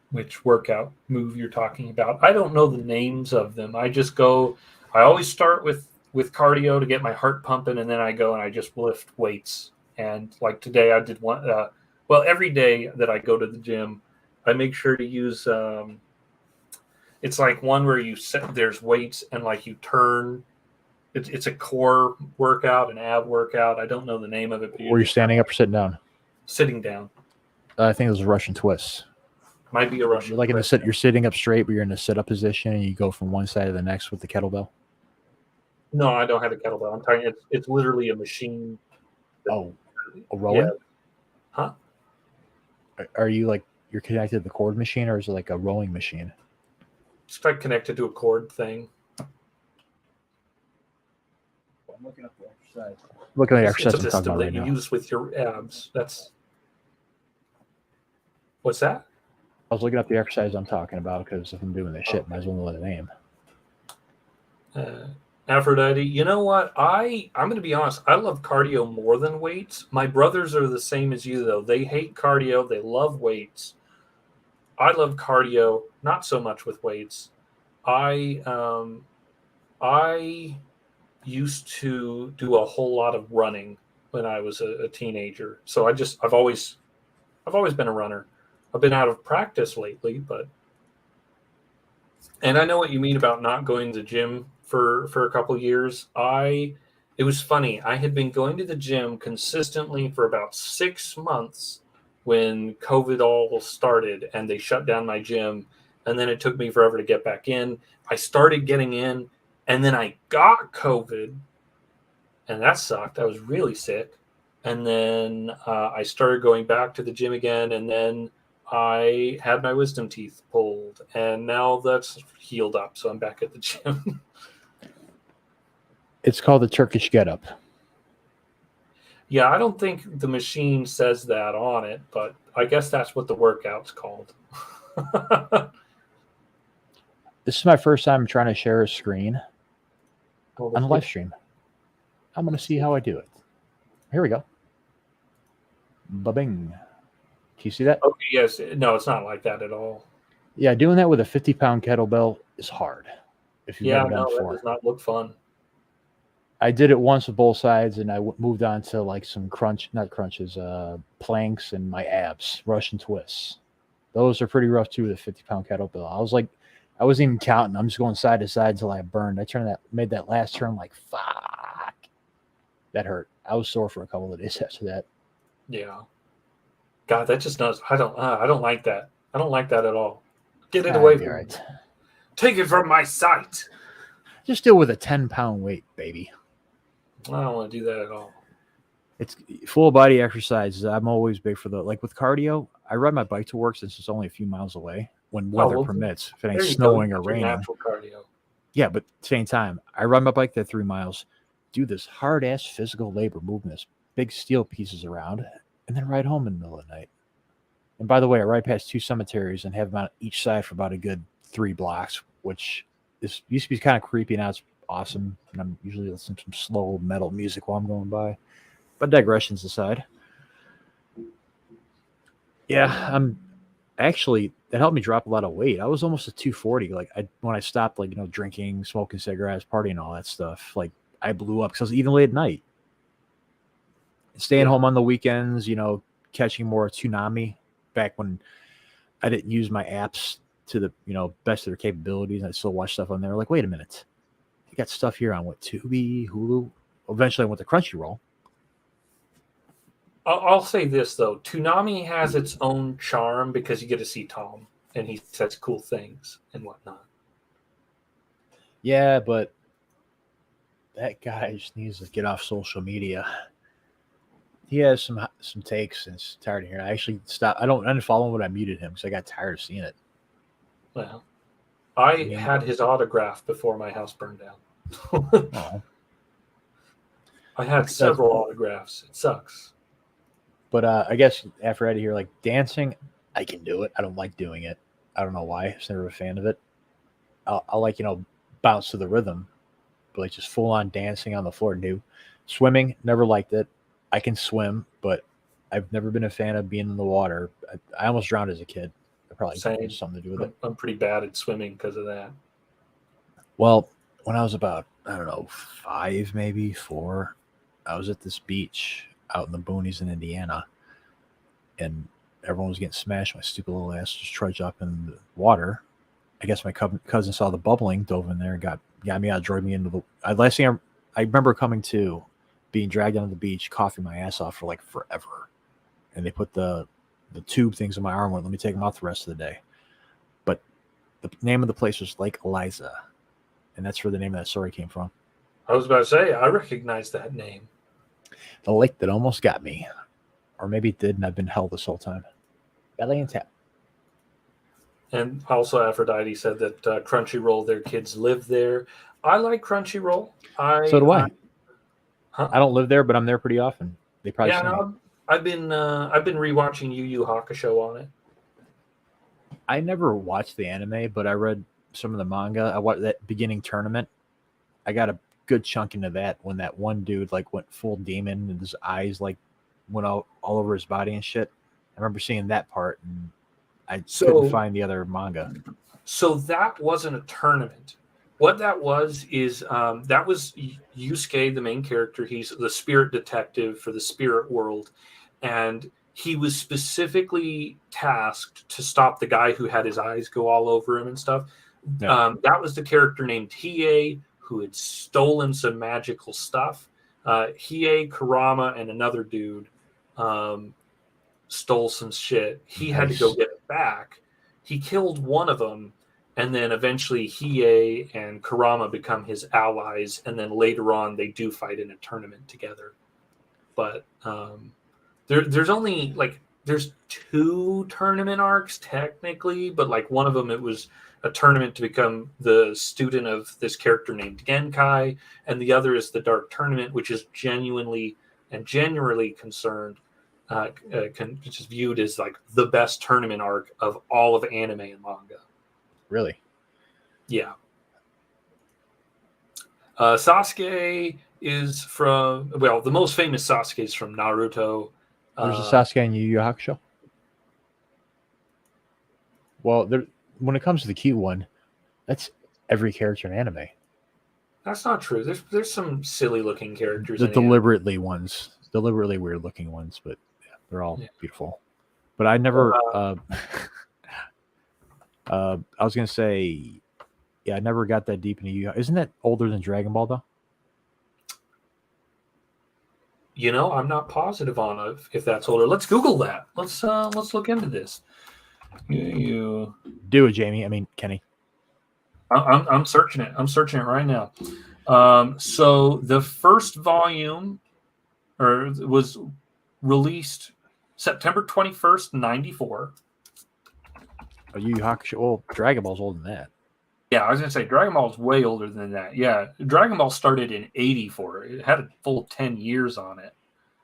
Which workout move you're talking about? I don't know the names of them. I just go. I always start with cardio to get my heart pumping, and then I go and I just lift weights. And today, I did one. Every day that I go to the gym, I make sure to use. It's one where there's weights and you turn. It's a core workout, an ab workout. I don't know the name of it. Were you standing up or sitting down? Sitting down. I think it was a Russian twist. Might be a Russian twist. You're sitting up straight, but you're in a sit-up position, and you go from one side to the next with the kettlebell. No, I don't have a kettlebell. I'm talking. It's literally a machine. A rowing? Yeah. Huh? Are you like you're connected to the cord machine, or is it like a rowing machine? It's like connected to a cord thing. I'm looking up the exercise. Looking at the It's exercise a I'm talking system about that right you now. use with your abs. What's that? I was looking up the exercise I'm talking about because if I'm doing this shit, might as well know the name. Aphrodite, you know what? I'm going to be honest. I love cardio more than weights. My brothers are the same as you, though. They hate cardio. They love weights. I love cardio, not so much with weights. I used to do a whole lot of running when I was a teenager. So I've always been a runner. I've been out of practice lately, but and I know what you mean about not going to the gym for a couple of years. It was funny. I had been going to the gym consistently for about 6 months when COVID all started and they shut down my gym, and then it took me forever to get back in. I started getting in, and then I got COVID, and that sucked. I was really sick, and then I started going back to the gym again, and then I had my wisdom teeth pulled, and now that's healed up, so I'm back at the gym. It's called the Turkish Get Up. Yeah, I don't think the machine says that on it, but I guess that's what the workout's called. This is my first time trying to share a screen Well, on a live stream. I'm going to see how I do it. Here we go. Ba-bing. Can you see that? Okay, yes. No, it's not like that at all. Yeah, doing that with a 50-pound kettlebell is hard. If you've Yeah, never done no, it that before. does not look fun. I did it once with both sides, and I moved on to like some planks and my abs, Russian twists. Those are pretty rough too with a 50-pound kettlebell. I wasn't even counting. I'm just going side to side until I burned. Made that last turn like fuck. That hurt. I was sore for a couple of days after that. Yeah. God, that just does. I don't like that. I don't like that at all. Get it I'd away be from all me. right. Take it from my sight. Just deal with a 10-pound weight, baby. I don't want to do that at all. It's full body exercises. I'm always big for like with cardio. I ride my bike to work since it's only a few miles away when weather permits. If it ain't There you snowing go. or You do raining. natural cardio. Yeah, but at the same time, I ride my bike that 3 miles, do this hard ass physical labor, moving this big steel pieces around, and then ride home in the middle of the night. And by the way, I ride past 2 cemeteries and have them on each side for about a good 3 blocks, which used to be kind of creepy. Now it's awesome. And I'm usually listening to some slow metal music while I'm going by. But digressions aside. Yeah, I'm actually that helped me drop a lot of weight. I was almost at 240. Like when I stopped, like drinking, smoking cigarettes, partying, all that stuff. Like I blew up because I was eating late at night, staying home on the weekends. Catching more tsunami back when I didn't use my apps to the best of their capabilities. And I still watch stuff on there. Like, wait a minute, you got stuff here on what Tubi, Hulu. Eventually, I went to Crunchyroll. I'll say this though, Toonami has its own charm because you get to see Tom and he says cool things and whatnot. Yeah, but that guy just needs to get off social media. He has some takes, and it's tired of hearing. I actually stopped. I didn't follow him, but I muted him because I got tired of seeing it. Well, I had his autograph before my house burned down. Oh. I had several autographs. It sucks. But I guess after I hear like dancing, I can do it. I don't like doing it. I don't know why. I was never a fan of it. I'll like bounce to the rhythm, but like just full on dancing on the floor. New swimming, never liked it. I can swim, but I've never been a fan of being in the water. I almost drowned as a kid. I probably had something to do with it. I'm pretty bad at swimming because of that. Well, when I was about, I don't know, 5, maybe 4, I was at this beach out in the boonies in Indiana, and everyone was getting smashed. My stupid little ass just trudged up in the water. I guess my cousin saw the bubbling, dove in there, and got me out, dragged me into the. Last thing I remember coming to, being dragged onto the beach, coughing my ass off for like forever, and they put the tube things in my arm. Let me take them out the rest of the day. But the name of the place was Lake Eliza, and that's where the name of that story came from. I was about to say I recognize that name. The lake that almost got me. Or maybe it did, and I've been held this whole time. Belly and tap. And also, Aphrodite said that Crunchyroll, their kids live there. I like Crunchyroll. So do I. Huh? I don't live there, but I'm there pretty often. They probably Yeah, see me. no, I've been rewatching Yu Yu Hakusho on it. I never watched the anime, but I read some of the manga. I watched that beginning tournament. I got a good chunk into that when that one dude like went full demon and his eyes like went all over his body and shit. I remember seeing that part, and I couldn't find the other manga. So that wasn't a tournament. What that was is that was Yusuke, the main character. He's the spirit detective for the spirit world, and he was specifically tasked to stop the guy who had his eyes go all over him and stuff. Yeah. That was the character named Hiei, who had stolen some magical stuff. Hiei, Kurama, and another dude stole some shit. He had to go get it back. He killed one of them, and then eventually Hiei and Kurama become his allies, and then later on they do fight in a tournament together. But there's only there's 2 tournament arcs technically, but like one of them it was a tournament to become the student of this character named Genkai, and the other is the Dark Tournament, which is genuinely concerned, which is viewed as like the best tournament arc of all of anime and manga. Really? Yeah. Sasuke is from, well, the most famous Sasuke is from Naruto. There's a Sasuke in Yu Yu Hakusho. Well, when it comes to the cute one, that's every character in anime. That's not true. There's some silly looking characters. The deliberately weird looking ones, but yeah, they're all beautiful. But I never. I was gonna say, yeah, I never got that deep into Yu. Isn't that older than Dragon Ball though? You know, I'm not positive on if that's older. Let's Google that. Let's look into this. You do it, Jamie. I mean, Kenny. I'm searching it. I'm searching it right now. So the first volume was released September 21st, 94. Oh, Yu Yu Hakusho. Well, Dragon Ball's older than that. Yeah, I was going to say Dragon Ball's way older than that. Yeah, Dragon Ball started in 84. It had a full 10 years on it.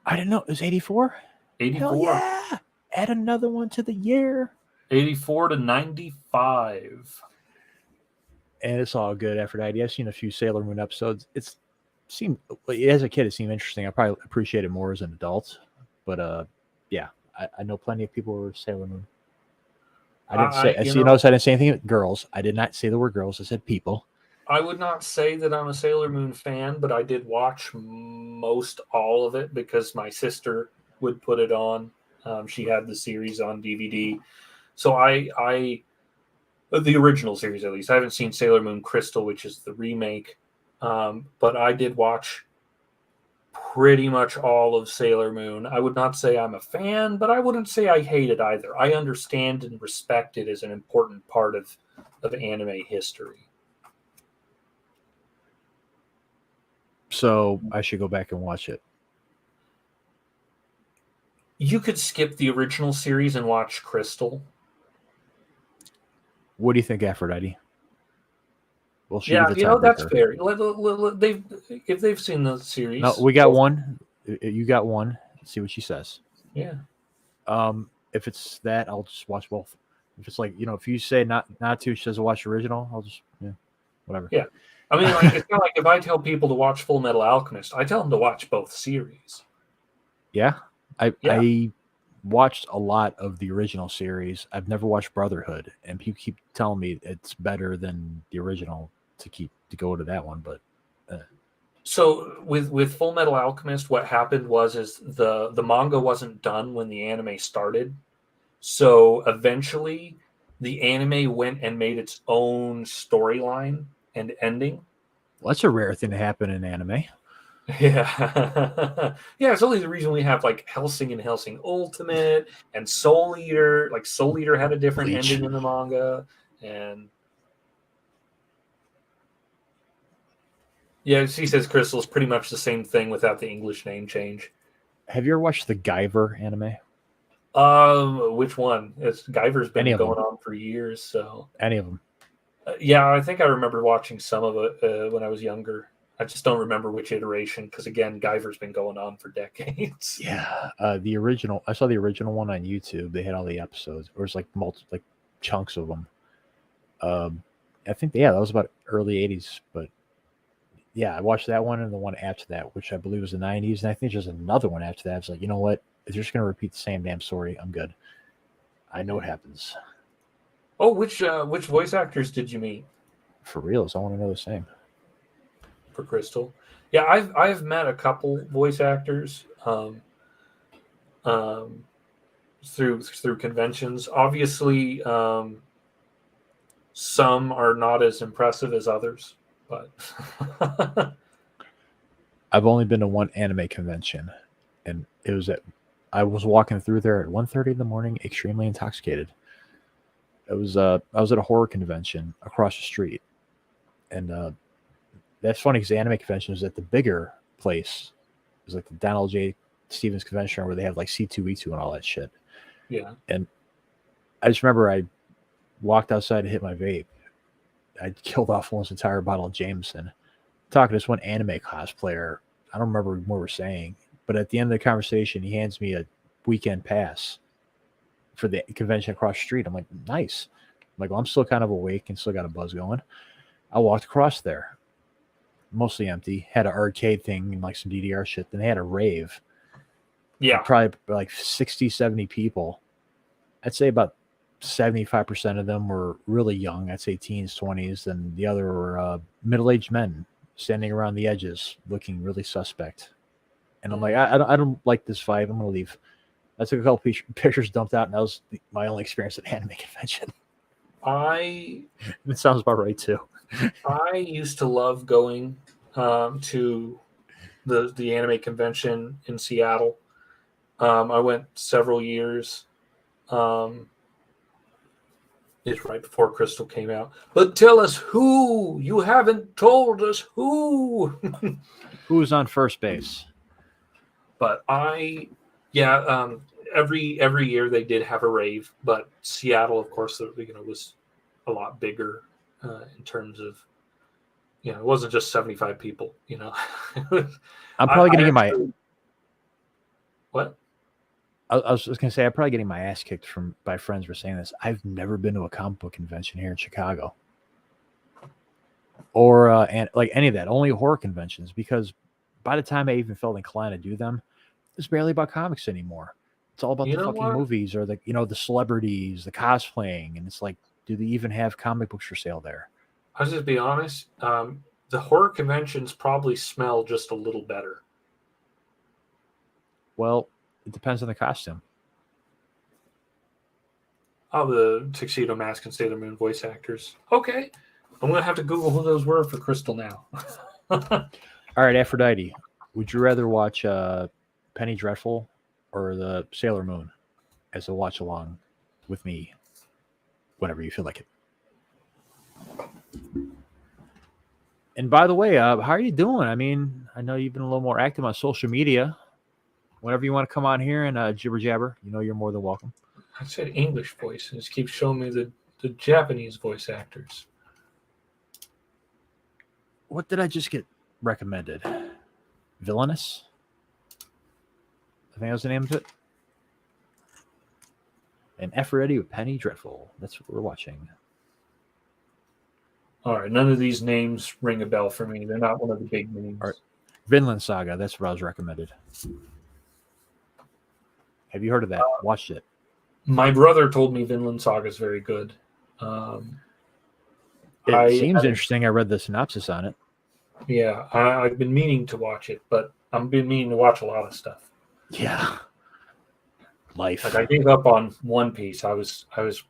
I didn't know. It was 84? 84. Hell yeah! Add another one to the year. 84 to 95. And it's all good, Aphrodite. I've seen a few Sailor Moon episodes. As a kid, it seemed interesting. I probably appreciate it more as an adult. But yeah, I know plenty of people who were Sailor Moon. I didn't say. Notice I didn't say anything. Girls. I did not say the word girls. I said people. I would not say that I'm a Sailor Moon fan, but I did watch most all of it because my sister would put it on. She had the series on DVD, so I the original series at least. I haven't seen Sailor Moon Crystal, which is the remake, but I did watch pretty much all of Sailor Moon. I would not say I'm a fan, but I wouldn't say I hate it either. I understand and respect it as an important part of anime history. So I should go back and watch it. You could skip the original series and watch Crystal. What do you think, Aphrodite? Well, that's fair. If they've seen the series. No, we got one. You got one. Let's see what she says. Yeah. If it's that, I'll just watch both. If it's like, if you say not to, she says watch the original, I'll just whatever. Yeah. I mean, it's kind of like if I tell people to watch Full Metal Alchemist, I tell them to watch both series. Yeah. I watched a lot of the original series. I've never watched Brotherhood, and people keep telling me it's better than the original to go to that one. But so with Full Metal Alchemist, what happened was the manga wasn't done when the anime started. So eventually, the anime went and made its own storyline and ending. Well, that's a rare thing to happen in anime. Yeah. Yeah, it's only the reason we have like Hellsing and Hellsing Ultimate and Soul Eater. Like Soul Eater had a different ending in the manga. And Yeah, she says Crystal's pretty much the same thing without the English name change. Have you ever watched the Guyver anime? Which one? It's Guyver's Any been of them? going on for years, so Any of them? yeah, I think I remember watching some of it when I was younger. I just don't remember which iteration because again, Guyver's been going on for decades. Yeah, the original. I saw the original one on YouTube. They had all the episodes. Or it's like like chunks of them. I think that was about early '80s. But yeah, I watched that one and the one after that, which I believe was the '90s. And I think there's another one after that. It's like, you know what? If you're just gonna repeat the same damn story, I'm good. I know what happens. Oh, which voice actors did you meet For reals, I want to know the same. for Crystal? Yeah, I've met a couple voice actors um, through conventions. Obviously, some are not as impressive as others, but I've only been to one anime convention, and it was at. I was walking through there at 1:30 in the morning, extremely intoxicated. It was I was at a horror convention across the street, and that's funny because the anime convention was at the bigger place. It was like the Donald J. Stevens Convention Center where they have like C2E2 and all that shit. yeah, And I just remember I walked outside to hit my vape. I killed off almost an entire bottle of Jameson. Talking to this one anime cosplayer. I don't remember what we're saying, but at the end of the conversation, he hands me a weekend pass for the convention across the street. I'm like, nice. I'm like, well, I'm still kind of awake and still got a buzz going. I walked across there, mostly empty. Had an arcade thing and like some DDR shit. Then they had a rave. yeah. Probably like 60, 70 people. I'd say about 75% of them were really young. I'd say teens, 20s. And the other were middle-aged men standing around the edges looking really suspect. And I'm like, I don't like this vibe. I'm going to leave. I took a couple pictures, dumped out, and that was my only experience at anime convention. I It sounds about right, too. I used to love going to the anime convention in Seattle. I went several years. It's right before Crystal came out. But tell us who. You haven't told us who. Who was on first base? But every year they did have a rave, but Seattle, of course, was a lot bigger in terms of, it wasn't just 75 people. I'm probably going to get my. What? I was just going to say, I'm probably getting my ass kicked by friends for saying this. I've never been to a comic book convention here in Chicago, or and like any of that. Only horror conventions, because by the time I even felt inclined to do them, it's barely about comics anymore. It's all about the fucking movies or the celebrities, the cosplaying, and it's like, do they even have comic books for sale there? I'll just be honest. The horror conventions probably smell just a little better. Well, it depends on the costume. Oh, the Tuxedo Mask and Sailor Moon voice actors. Okay. I'm going to have to Google who those were for Crystal now. All right, Aphrodite. Would you rather watch Penny Dreadful or the Sailor Moon as a watch along with me whenever you feel like it? And by the way, how are you doing? I mean, I know you've been a little more active on social media. Whenever you want to come on here and jibber jabber, you're more than welcome. I said English voice, and just keeps showing me the Japanese voice actors. What did I just get recommended? Villainous? I think that was the name of it. And Aphrodite with Penny Dreadful. That's what we're watching. All right, none of these names ring a bell for me. They're not one of the big names. All right. Vinland Saga, that's what I was recommended. Have you heard of that? Watched it? My brother told me Vinland Saga is very good. It seems interesting. I read the synopsis on it. Yeah, I've been meaning to watch it, but I've been meaning to watch a lot of stuff. Yeah. Life. Like I gave up on One Piece. I just haven't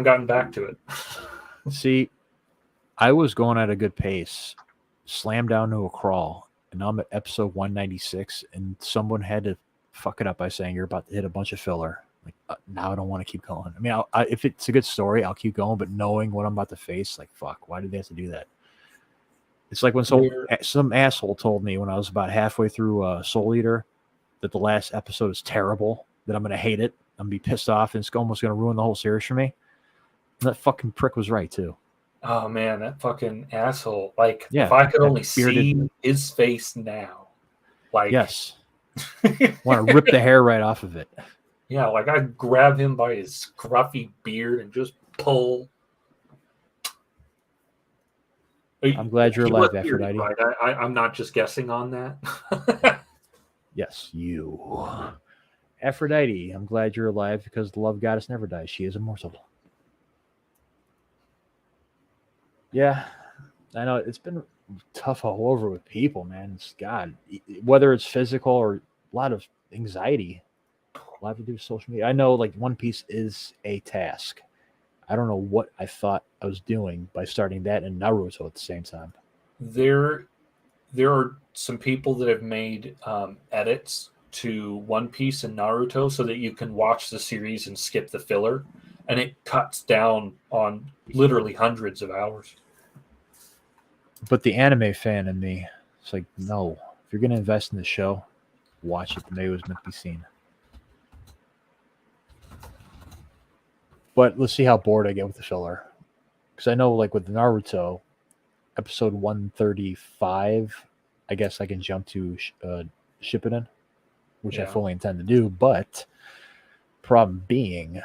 gotten back to it. See, I was going at a good pace, slammed down to a crawl, and now I'm at episode 196, and someone had to fuck it up by saying you're about to hit a bunch of filler. Like, now I don't want to keep going. I mean, if it's a good story, I'll keep going, but knowing what I'm about to face, like, fuck, why did they have to do that? It's like when Where some asshole told me when I was about halfway through Soul Eater that the last episode is terrible, that I'm going to hate it, I'm going to be pissed off, and it's almost going to ruin the whole series for me. And that fucking prick was right, too. oh man, that fucking asshole! Like, Yeah, if I could that only bearded- see his face now, like, Yes. Want to rip the hair right off of it. yeah, like I'd grab him by his scruffy beard and just pull. I'm glad you're He alive, was bearded, Aphrodite. right? I'm not just guessing on that. Yes, you. Aphrodite, I'm glad you're alive because the love goddess never dies. She is immortal. Yeah, I know it's been tough all over with people, man. It's God, whether it's physical or a lot of anxiety, a lot to do with social media. I know, like, One Piece is a task. I don't know what I thought I was doing by starting that and Naruto at the same time. there are some people that have made edits to One Piece and Naruto so that you can watch the series and skip the filler, and it cuts down on literally hundreds of hours. But the anime fan in me, it's like, no, if you're going to invest in the show, watch it the way it was meant to be seen. But let's see how bored I get with the filler. Because I know, like, with Naruto, episode 135, I guess I can jump to Shippuden, which I Yeah. fully intend to do. But problem being,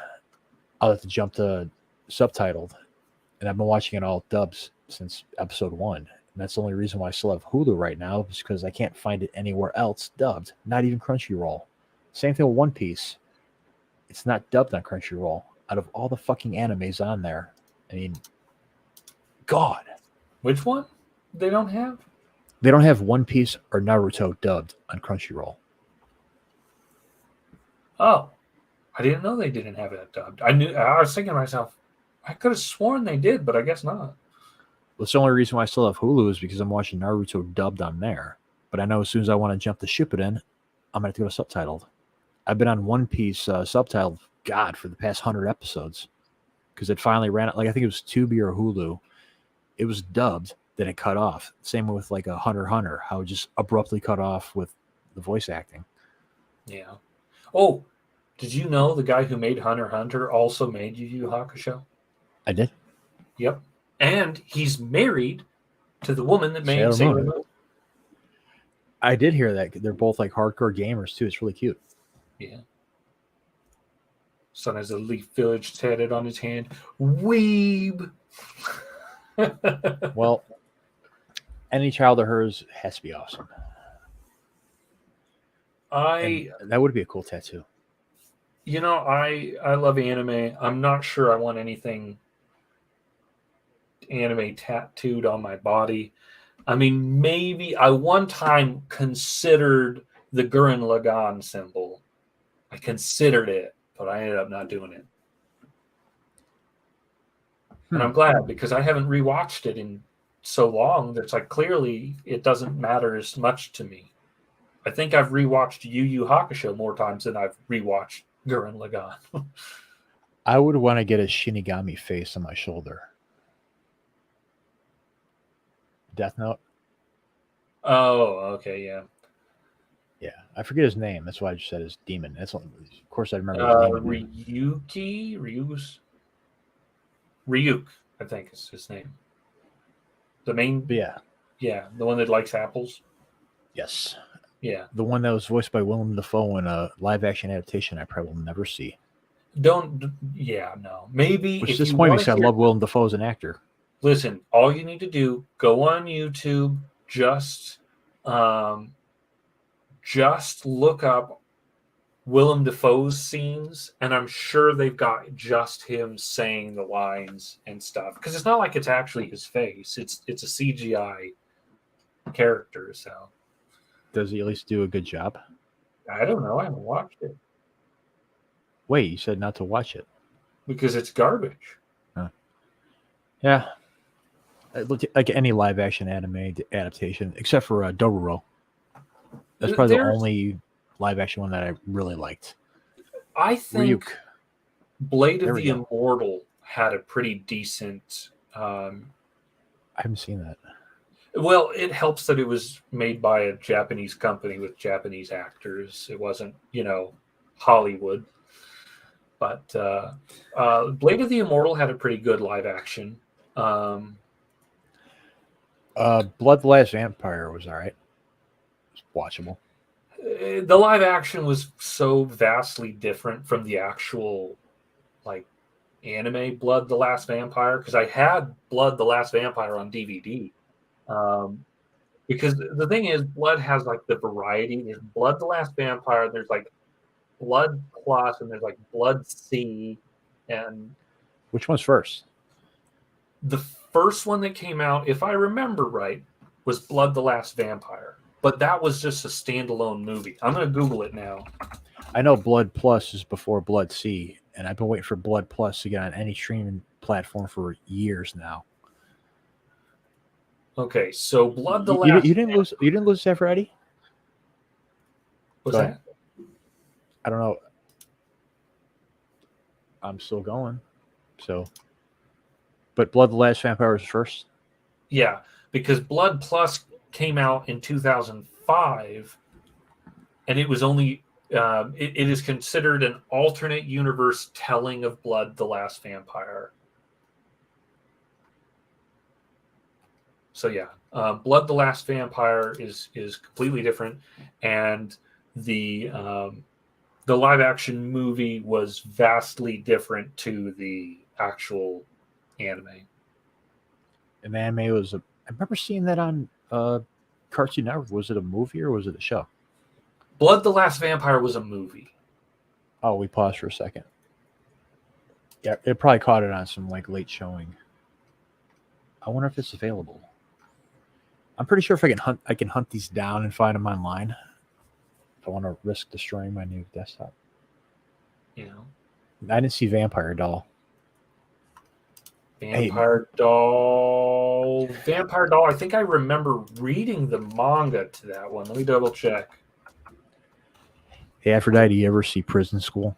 I'll have to jump to subtitled. And I've been watching it all dubs since episode 1. And that's the only reason why I still have Hulu right now, is because I can't find it anywhere else dubbed, not even Crunchyroll. Same thing with One Piece. It's not dubbed on Crunchyroll. Out of all the fucking animes on there, I mean, God. Which one? They don't have? They don't have One Piece or Naruto dubbed on Crunchyroll. Oh, I didn't know they didn't have it dubbed. I was thinking to myself, I could have sworn they did, but I guess not. That's the only reason why I still have Hulu, is because I'm watching Naruto dubbed on there. But I know as soon as I want to jump to Shippuden, I'm going to have to go to subtitled. I've been on One Piece subtitled, God, for the past 100 episodes. Because it finally ran out. Like, I think it was Tubi or Hulu. It was dubbed, then it cut off. Same with, like, a Hunter x Hunter, how it just abruptly cut off with the voice acting. Yeah. Oh, did you know the guy who made Hunter x Hunter also made Yu Yu Hakusho? I did. Yep. And he's married to the woman that made Sailor Sailor Moon. Moon. I did hear that. They're both, like, hardcore gamers, too. It's really cute. Yeah. Son has a leaf village tatted on his hand. Weeb. Well, any child of hers has to be awesome. That would be a cool tattoo. I love anime. I'm not sure I want anything anime tattooed on my body. I mean, maybe I one time considered the Gurren Lagann symbol. I considered it, but I ended up not doing it. And I'm glad, because I haven't rewatched it in so long that it's like, clearly it doesn't matter as much to me. I think I've rewatched Yu Yu Hakusho more times than I've rewatched Gurren Lagann. I would want to get a Shinigami face on my shoulder. Death Note? Oh, okay, yeah. Yeah, I forget his name. That's why I just said his demon. That's of course I remember his name. Ryuk, I think is his name. The main, But yeah, the one that likes apples. yes, Yeah, the one that was voiced by Willem Dafoe in a live-action adaptation I probably will never see. no. Maybe Which if disappoints you me want because to I love Willem Dafoe as an actor. listen, all you need to do, go on YouTube, just look up Willem Dafoe's scenes, and I'm sure they've got just him saying the lines and stuff. Because it's not like it's actually his face; it's a CGI character. So Does he at least do a good job? I don't know. I haven't watched it Wait, you said not to watch it. because it's garbage. Yeah. Like any live-action anime adaptation, except for Dororo. That's probably the only live-action one that I really liked. I think Ryuk. Blade There of we the go. Immortal had a pretty decent. I haven't seen that. Well, it helps that it was made by a Japanese company with Japanese actors. It wasn't, Hollywood. But Blade of the Immortal had a pretty good live action. Um, Blood the Last Vampire was all right. It's watchable. the live action was so vastly different from the actual like anime Blood the Last Vampire, because I had Blood the Last Vampire on DVD. Um, because the thing is, Blood has like the variety. There's Blood the Last Vampire. There's like Blood Plus, and there's like Blood C, and Which one's first? the first one that came out, if I remember right, was Blood the Last Vampire. But that was just a standalone movie. I'm going to Google it now. I know Blood Plus is before Blood C, and I've been waiting for Blood Plus to get on any streaming platform for years now. Okay, so Blood the You, Last you didn't lose. You didn't lose Zephyr Eddie. What's Go that? ahead. I don't know. I'm still going. So, but Blood the Last Vampire was first. Yeah, because Blood Plus came out in 2005, and it was only it is considered an alternate universe telling of Blood the Last Vampire. So yeah, Blood the Last Vampire is completely different, and the live action movie was vastly different to the actual anime. And the anime was I remember seeing that on Cartoon Network. Was it a movie or was it a show? Blood the Last Vampire was a movie. Oh, we paused for a second. Yeah, it probably caught it on some like late showing. I wonder if it's available. I'm pretty sure if I can hunt these down and find them online. If I want to risk destroying my new desktop. You know, I didn't see Vampire Doll. Vampire Doll. I think I remember reading the manga to that one. Let me double check. Hey, Aphrodite, you ever see Prison School?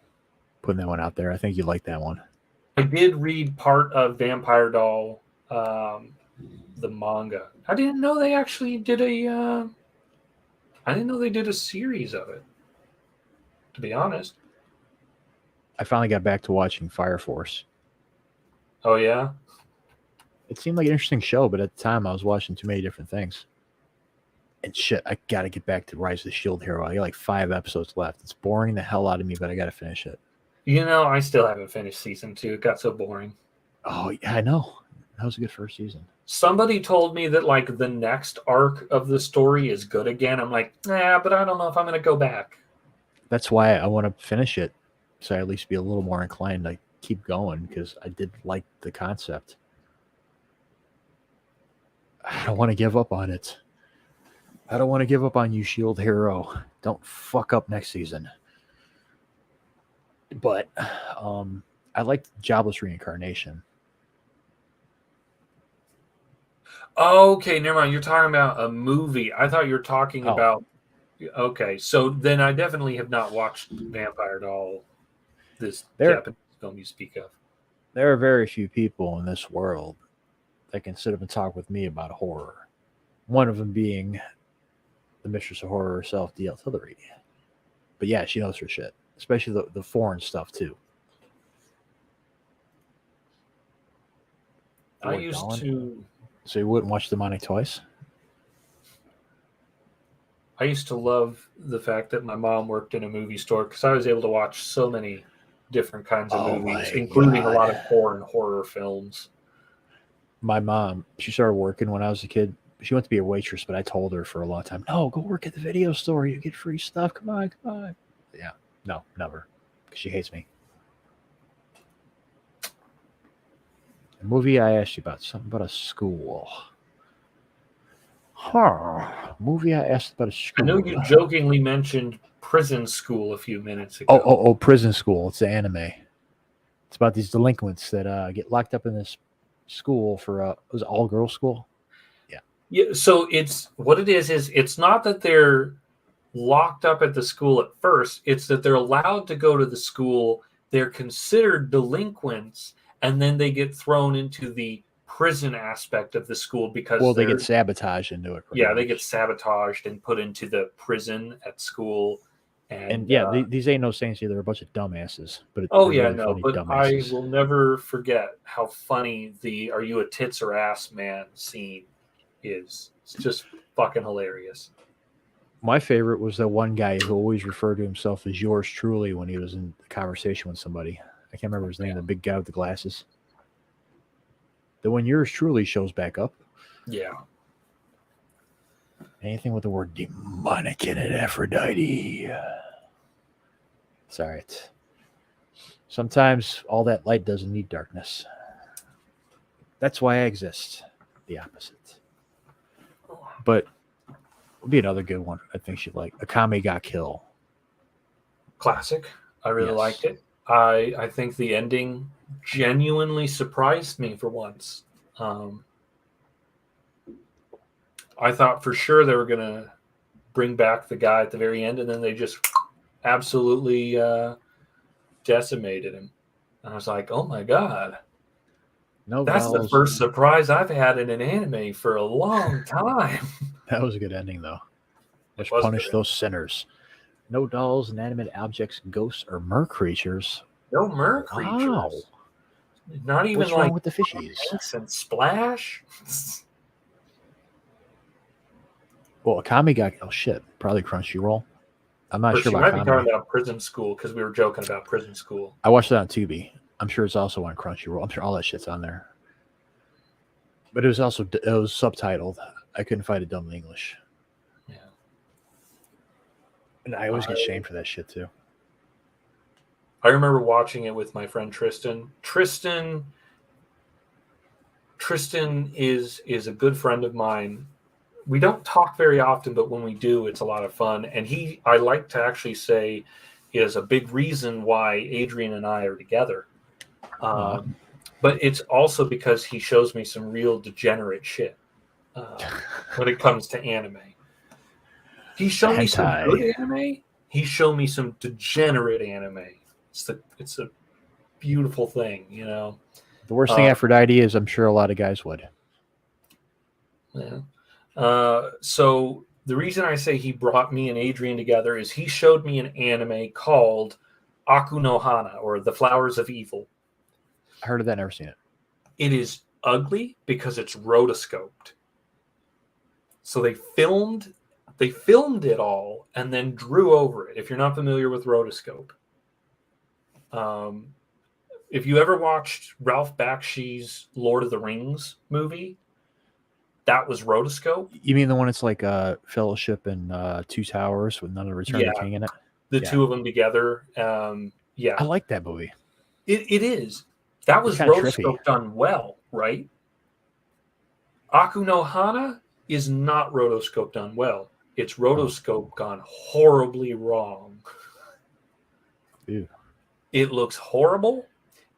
Putting that one out there. I think you like that one. I did read part of Vampire Doll, the manga. I didn't know they actually did a. I didn't know they did a series of it. To be honest. I finally got back to watching Fire Force. Oh yeah. It seemed like an interesting show, but at the time I was watching too many different things. And shit, I gotta get back to Rise of the Shield Hero. I got like 5 episodes left. It's boring the hell out of me, but I gotta finish it. I still haven't finished season 2. It got so boring. Oh yeah, I know. That was a good first season. Somebody told me that like the next arc of the story is good again. I'm like, nah, but I don't know if I'm gonna go back. That's why I want to finish it, so I at least be a little more inclined to keep going, because I did like the concept. I don't want to give up on it. I don't want to give up on you, Shield Hero. Don't fuck up next season. But I liked Jobless Reincarnation. Okay, never mind. You're talking about a movie. I thought you were talking Oh. about. Okay, so then I definitely have not watched Vampire Doll, this Japanese film you speak of. There are very few people in this world that can sit up and talk with me about horror. One of them being the mistress of horror herself, D.L. Tillery. But yeah, she knows her shit, especially the foreign stuff too. I used to. So you wouldn't watch Demonic Twice? I used to love the fact that my mom worked in a movie store, because I was able to watch so many different kinds of movies, including a lot of foreign horror films. My mom, she started working when I was a kid. She went to be a waitress, but I told her for a long time, no, go work at the video store. You get free stuff. Come on. Yeah, no, never. Because she hates me. The movie I asked you about, something about a school. Movie I asked about a school. I know you jokingly mentioned Prison School a few minutes ago. Oh, Prison School. It's an anime. It's about these delinquents that get locked up in this school for it was all-girls school. Yeah, so it's what it is it's not that they're locked up at the school at first. It's that they're allowed to go to the school. They're considered delinquents, and then they get thrown into the prison aspect of the school because Well, they get sabotaged into it. Yeah, they get sabotaged and put into the prison at school. And yeah, these ain't no saints either. They're a bunch of dumbasses. But oh they're yeah, really no, funny but dumbasses. I will never forget how funny the "Are you a tits or ass man" scene is. It's just fucking hilarious. My favorite was the one guy who always referred to himself as yours truly when he was in a conversation with somebody. I can't remember his name, the big guy with the glasses. The when yours truly shows back up. Yeah. Anything with the word demonic in it, Aphrodite. Sorry. Sometimes all that light doesn't need darkness. That's why I exist. The opposite. But would be another good one. I think she'd like. Akame Ga Kill. Classic. I really liked it. I think the ending genuinely surprised me for once. I thought for sure they were going to bring back the guy at the very end, and then they just absolutely decimated him. And I was like, oh my God. No, that's the first surprise I've had in an anime for a long time. That was a good ending, though. Let's punish those sinners. No dolls, inanimate objects, ghosts, or mer creatures. No mer creatures. Wow. Not even what's wrong with the fishies? And Splash. Well, Akame got shit. Probably Crunchyroll. I'm not sure about. She might be talking about Prison School because we were joking about Prison School. I watched that on Tubi. I'm sure it's also on Crunchyroll. I'm sure all that shit's on there. But it was subtitled. I couldn't find it dubbed in English. Yeah. And I always get shamed for that shit too. I remember watching it with my friend Tristan. Tristan is a good friend of mine. We don't talk very often, but when we do, it's a lot of fun. And I like to actually say, is a big reason why Adrian and I are together. But it's also because he shows me some real degenerate shit when it comes to anime. He showed me some good anime. He showed me some degenerate anime. It's a beautiful thing, you know. The worst thing Aphrodite is, I'm sure a lot of guys would. Yeah. So the reason I say he brought me and Adrian together is he showed me an anime called Aku no Hana, or The Flowers of Evil. I heard of that, never seen it. It is ugly because it's rotoscoped. So they filmed it all and then drew over it. If you're not familiar with rotoscope, if you ever watched Ralph Bakshi's Lord of the Rings movie, that was rotoscope. You mean the one that's like Fellowship and Two Towers with none of Return of the King in it? The two of them together. Yeah, I like that movie. It is. That was rotoscope done well, right? Aku no Hana is not rotoscope done well. It's rotoscope gone horribly wrong. Ew. It looks horrible.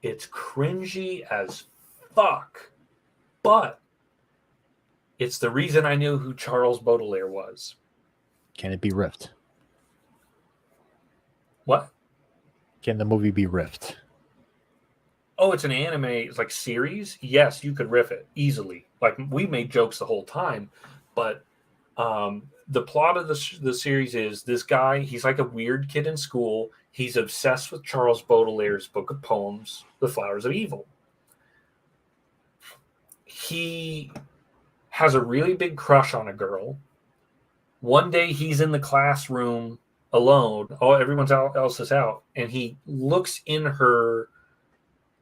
It's cringy as fuck. But it's the reason I knew who Charles Baudelaire was. Can it be riffed? What? Can the movie be riffed? Oh, it's an anime. It's like series. Yes, you could riff it easily. Like we made jokes the whole time, but the plot of the series is this guy. He's like a weird kid in school. He's obsessed with Charles Baudelaire's book of poems, The Flowers of Evil. He has a really big crush on a girl. One day he's in the classroom alone. Oh, everyone else is out, and he looks in her.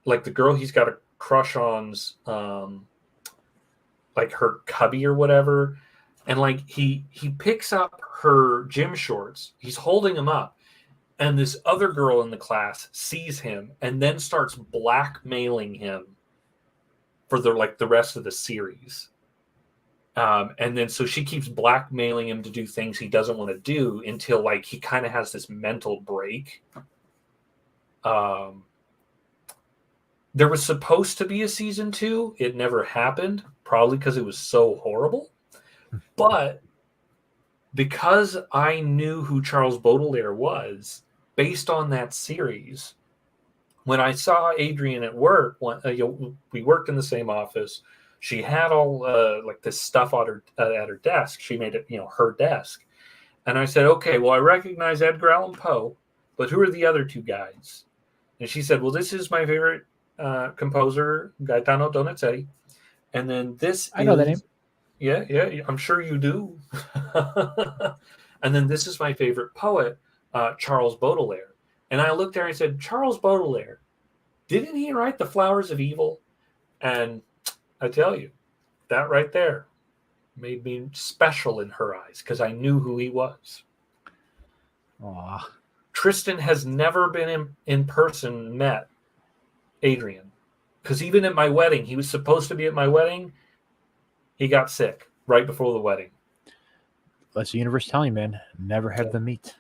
Like the girl he's got a crush on's, like her cubby or whatever, and like he picks up her gym shorts. He's holding them up, and this other girl in the class sees him and then starts blackmailing him for the rest of the series. And then so she keeps blackmailing him to do things he doesn't want to do until like he kind of has this mental break. There was supposed to be a season 2. It never happened, probably because it was so horrible. But because I knew who Charles Baudelaire was, based on that series, when I saw Adrian at work, we worked in the same office. She had all like this stuff on her at her desk. She made it, her desk. And I said, okay, well, I recognize Edgar Allan Poe, but who are the other two guys? And she said, well, this is my favorite composer, Gaetano Donizetti. And then I know that name. Yeah, I'm sure you do. And then this is my favorite poet, Charles Baudelaire. And I looked there and I said, Charles Baudelaire, didn't he write The Flowers of Evil? And I tell you, that right there made me special in her eyes because I knew who he was. Aw. Tristan has never been in person met Adrian because even at my wedding, he was supposed to be at my wedding. He got sick right before the wedding. That's the universe telling you, man. Never have them meet.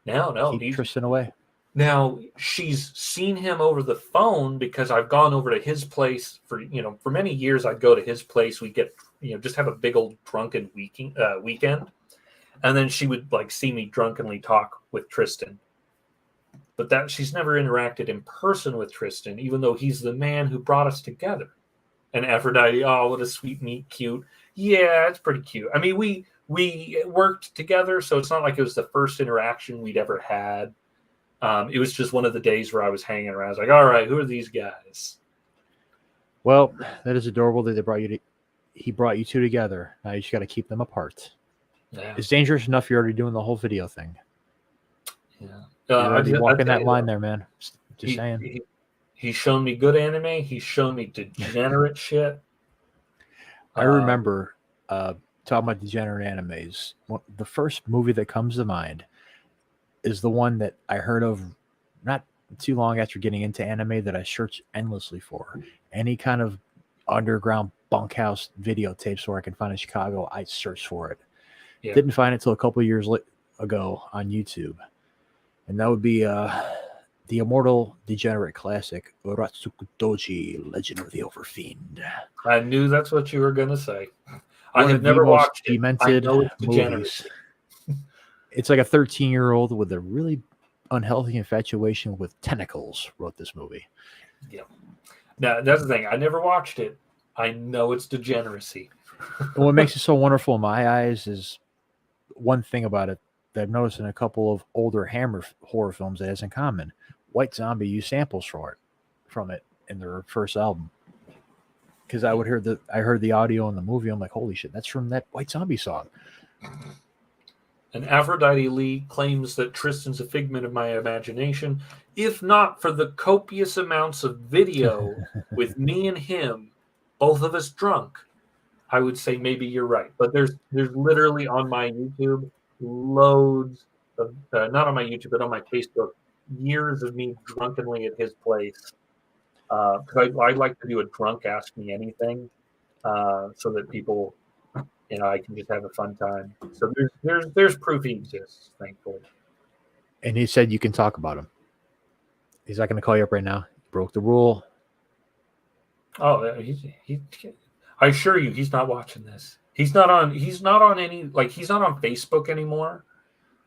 No. Keep Tristan away. Now, she's seen him over the phone because I've gone over to his place for many years. I'd go to his place. We'd get, just have a big old drunken weekend. And then she would see me drunkenly talk with Tristan. But that she's never interacted in person with Tristan, even though he's the man who brought us together. And Aphrodite, oh, what a sweet, meet, cute. Yeah, it's pretty cute. I mean, we worked together, so it's not like it was the first interaction we'd ever had. It was just one of the days where I was hanging around. I was like, all right, who are these guys? Well, that is adorable that he brought you two together. Now you just got to keep them apart. Yeah. It's dangerous enough you're already doing the whole video thing. Yeah. You're already walking that line there, man. Just saying. He's shown me good anime. He's shown me degenerate shit. I remember talking about degenerate animes. The first movie that comes to mind is the one that I heard of not too long after getting into anime that I searched endlessly for. Any kind of underground bunkhouse videotapes where I can find in Chicago, I searched for it. Yeah. Didn't find it till a couple of years ago on YouTube. And that would be the immortal degenerate classic, Uratsuku Doji, Legend of the Overfiend. I knew that's what you were going to say. I have never watched it. Demented movies. It's like a 13-year-old with a really unhealthy infatuation with tentacles wrote this movie. Yeah. Now, that's the thing. I never watched it. I know it's degeneracy. And what makes it so wonderful in my eyes is one thing about it that I've noticed in a couple of older Hammer horror films that has in common. White Zombie used samples from it in their first album. Because I heard the audio in the movie. I'm like, holy shit, that's from that White Zombie song. And Aphrodite Lee claims that Tristan's a figment of my imagination, if not for the copious amounts of video with me and him, both of us drunk. I would say maybe you're right. But there's literally on my YouTube loads of, not on my YouTube, but on my Facebook, years of me drunkenly at his place. Because I like to do a drunk ask me anything so that people... I can just have a fun time. So there's proof he exists, thankfully. And he said you can talk about him. He's not going to call you up right now. He broke the rule. Oh, I assure you, he's not watching this. He's not on any, he's not on Facebook anymore.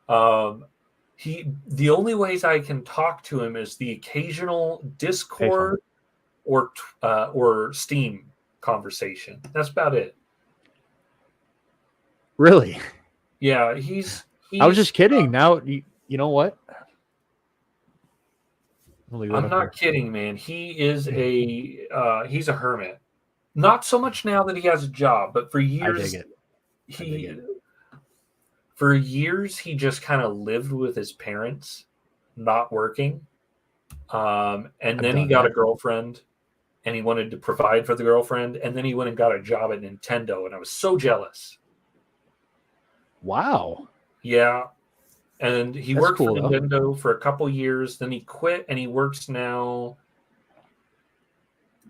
The only ways I can talk to him is the occasional Discord or Steam conversation. That's about it. Really? Yeah, he's I was just kidding. Now you know what? I'm not kidding, man. He is he's a hermit. Not so much now that he has a job, but for years for years he just kind of lived with his parents, not working. And then he got a girlfriend and he wanted to provide for the girlfriend, and then he went and got a job at Nintendo, and I was so jealous. Wow. Yeah. And he worked for Nintendo for a couple years. Then he quit and he works now.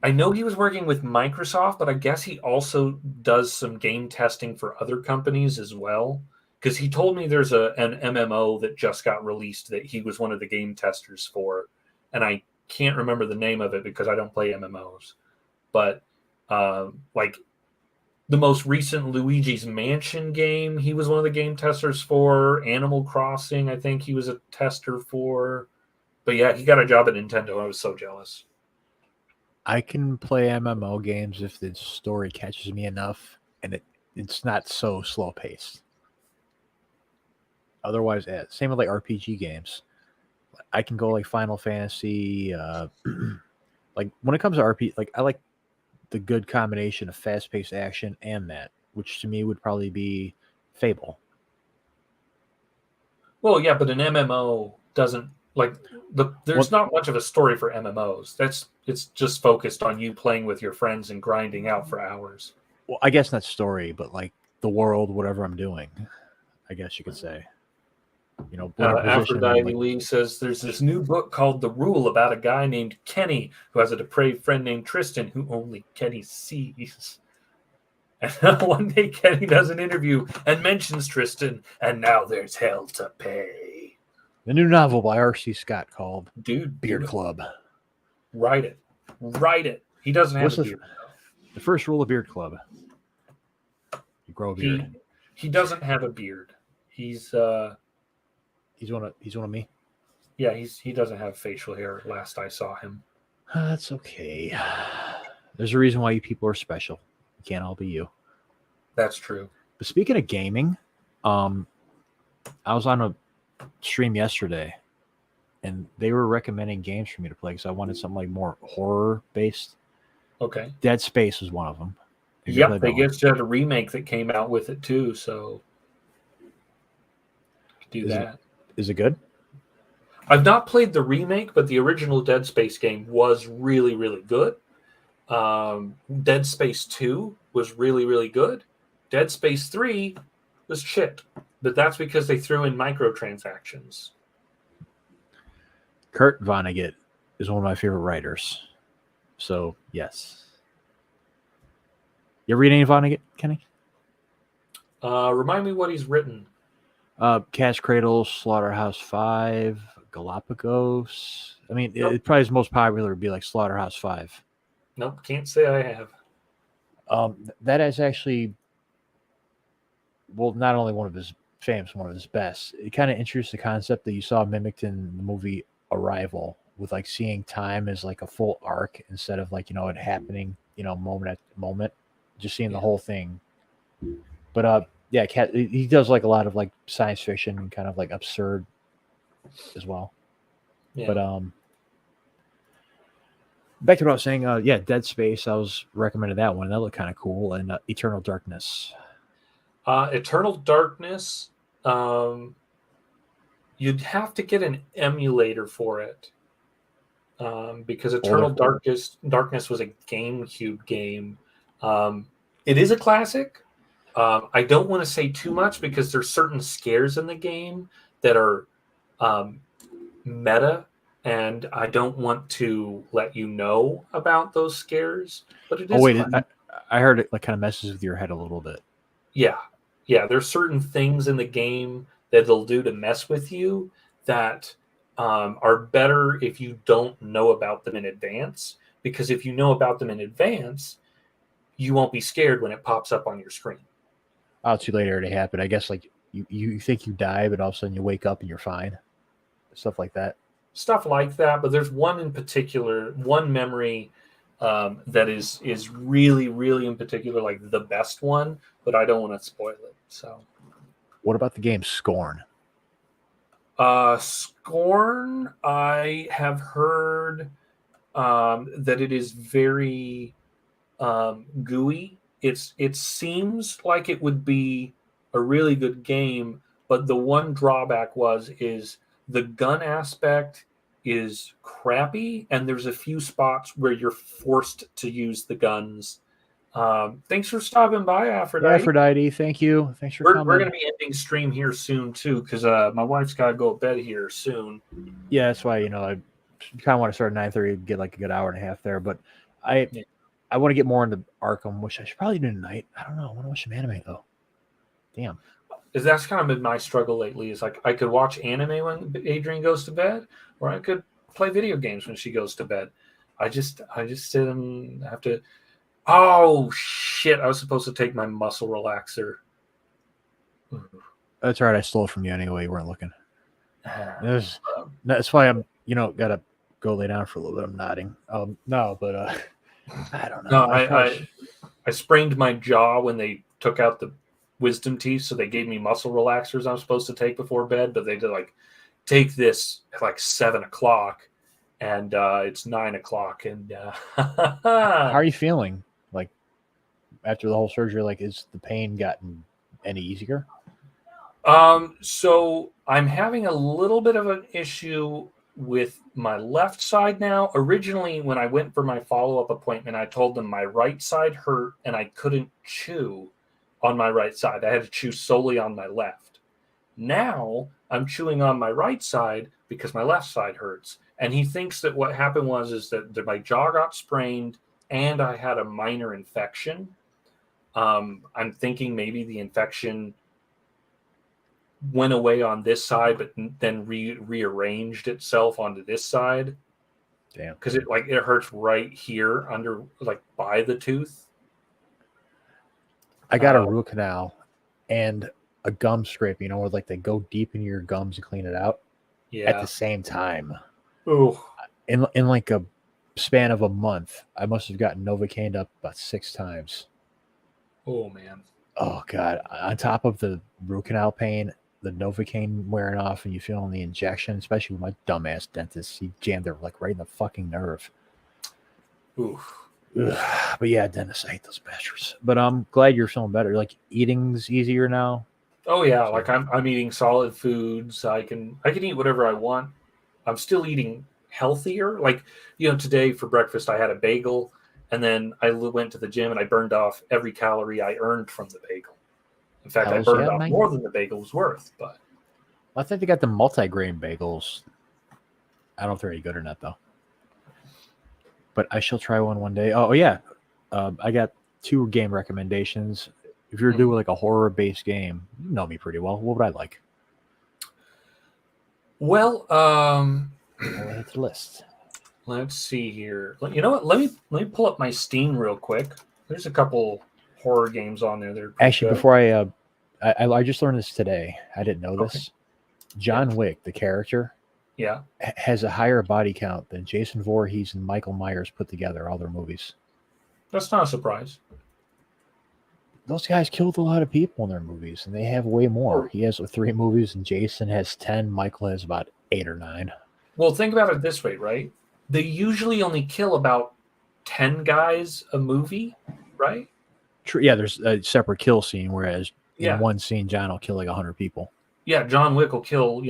I know he was working with Microsoft, but I guess he also does some game testing for other companies as well. Because he told me there's an MMO that just got released that he was one of the game testers for. And I can't remember the name of it because I don't play MMOs. But the most recent Luigi's Mansion game, he was one of the game testers for. Animal Crossing, I think he was a tester for. But yeah, he got a job at Nintendo. I was so jealous. I can play MMO games if the story catches me enough and it's not so slow paced. Otherwise, same with like RPG games. I can go like Final Fantasy. Like when it comes to RPG, like I like the good combination of fast paced action and that, which to me would probably be Fable. Well, yeah, but an MMO doesn't like there's not much of a story for MMOs. It's just focused on you playing with your friends and grinding out for hours. Well, I guess not story, but like the world, whatever I'm doing, I guess you could say. Aphrodite Lee says there's this new book called The Rule about a guy named Kenny who has a depraved friend named Tristan who only Kenny sees. And one day Kenny does an interview and mentions Tristan, and now there's hell to pay. The new novel by R.C. Scott called Beard Club. Write it. He doesn't have a beard. The first rule of Beard Club. You grow a beard. He doesn't have a beard. He's one of me. Yeah, he doesn't have facial hair. Last I saw him. That's okay. There's a reason why you people are special. You can't all be you. That's true. But speaking of gaming, I was on a stream yesterday, and they were recommending games for me to play because I wanted something like more horror based. Okay. Dead Space was one of them. Yep, they just had a remake that came out with it too, so Is it good? I've not played the remake, but the original Dead Space game was really, really good. Dead Space 2 was really, really good. Dead Space 3 was shit, but that's because they threw in microtransactions. Kurt Vonnegut is one of my favorite writers. So, yes. You ever read any Vonnegut, Kenny? Remind me what he's written. Cat's Cradle, Slaughterhouse-5, Galapagos. I mean, it probably is most popular would be like Slaughterhouse-5. Nope, can't say I have. That is actually, well, not only one of his famous, one of his best. It kind of introduced the concept that you saw mimicked in the movie Arrival, with like seeing time as like a full arc instead of like, it happening, moment at moment, just seeing the whole thing. But yeah, he does like a lot of like science fiction and kind of like absurd as well. Yeah. But back to what I was saying, yeah, Dead Space, I was recommended that one. That looked kind of cool. And Eternal Darkness. Eternal Darkness, you'd have to get an emulator for it. Because Eternal Darkness was a GameCube game. It is a classic. I don't want to say too much because there's certain scares in the game that are meta, and I don't want to let you know about those scares. But it is. Oh wait, I heard it like kind of messes with your head a little bit. Yeah. There's certain things in the game that it'll do to mess with you that are better if you don't know about them in advance. Because if you know about them in advance, you won't be scared when it pops up on your screen. Oh, too late already happened. I guess like you think you die, but all of a sudden you wake up and you're fine. Stuff like that. But there's one in particular, one memory that is really, really in particular, like the best one, but I don't want to spoil it. So, what about the game Scorn? Scorn, I have heard that it is very gooey. It seems like it would be a really good game, but the one drawback is the gun aspect is crappy, and there's a few spots where you're forced to use the guns. Thanks for stopping by, Aphrodite. Yeah, Aphrodite, thank you. Thanks for coming. We're going to be ending stream here soon, too, because my wife's got to go to bed here soon. Yeah, that's why, I kind of want to start at 9:30 and get like a good hour and a half there, but I want to get more into Arkham, which I should probably do tonight. I don't know. I want to watch some anime, though. Damn. That's kind of been my struggle lately. Is like I could watch anime when Adrienne goes to bed, or I could play video games when she goes to bed. I just sit and have to. Oh shit! I was supposed to take my muscle relaxer. That's all right. I stole it from you anyway. You weren't looking. That's why I'm, gotta go lay down for a little bit. I'm nodding. No, but I don't No, know. I sprained my jaw when they took out the wisdom teeth, so they gave me muscle relaxers I'm supposed to take before bed, but they did like take this at like 7 o'clock, and it's 9 o'clock, and How are you feeling? Like after the whole surgery, like is the pain gotten any easier? so I'm having a little bit of an issue with my left side now. Originally, when I went for my follow-up appointment, I told them my right side hurt and I couldn't chew on my right side. I had to chew solely on my left. Now I'm chewing on my right side because my left side hurts. And he thinks that what happened was is that my jaw got sprained and I had a minor infection. I'm thinking maybe the infection went away on this side, but then rearranged itself onto this side. Damn. Because it hurts right here under like by the tooth. I got a root canal and a gum scrape, where like they go deep into your gums and clean it out at the same time. Oh, In like a span of a month, I must have gotten Novocaine up about 6 times. Oh man. Oh god! On top of the root canal pain, the Novocaine wearing off, and you feeling the injection, especially with my dumbass dentist, he jammed it like right in the fucking nerve. Oof. Ugh. But yeah, dentists, I hate those bastards. But I'm glad you're feeling better. Like eating's easier now. Oh yeah, like I'm eating solid foods. I can eat whatever I want. I'm still eating healthier. Like, today for breakfast I had a bagel, and then I went to the gym and I burned off every calorie I earned from the bagel. In fact, I burned off more than the bagel was worth. But I think they got the multi-grain bagels. I don't know if they're any good or not though. But I shall try one day. Oh yeah, I got 2 game recommendations. If you're doing like a horror-based game, you know me pretty well. What would I like? Well, I'll hit the list. Let's see here. You know what? Let me pull up my Steam real quick. There's a couple horror games on there. That Actually, good. before I just learned this today. I didn't know this. John Wick, the character, has a higher body count than Jason Voorhees and Michael Myers put together, all their movies. That's not a surprise. Those guys killed a lot of people in their movies, and they have way more. He has 3 movies, and Jason has 10. Michael has about 8 or 9. Well, think about it this way, right? They usually only kill about 10 guys a movie, right? True. Yeah, there's a separate kill scene, whereas in one scene, John will kill like 100 people. Yeah, John Wick will kill,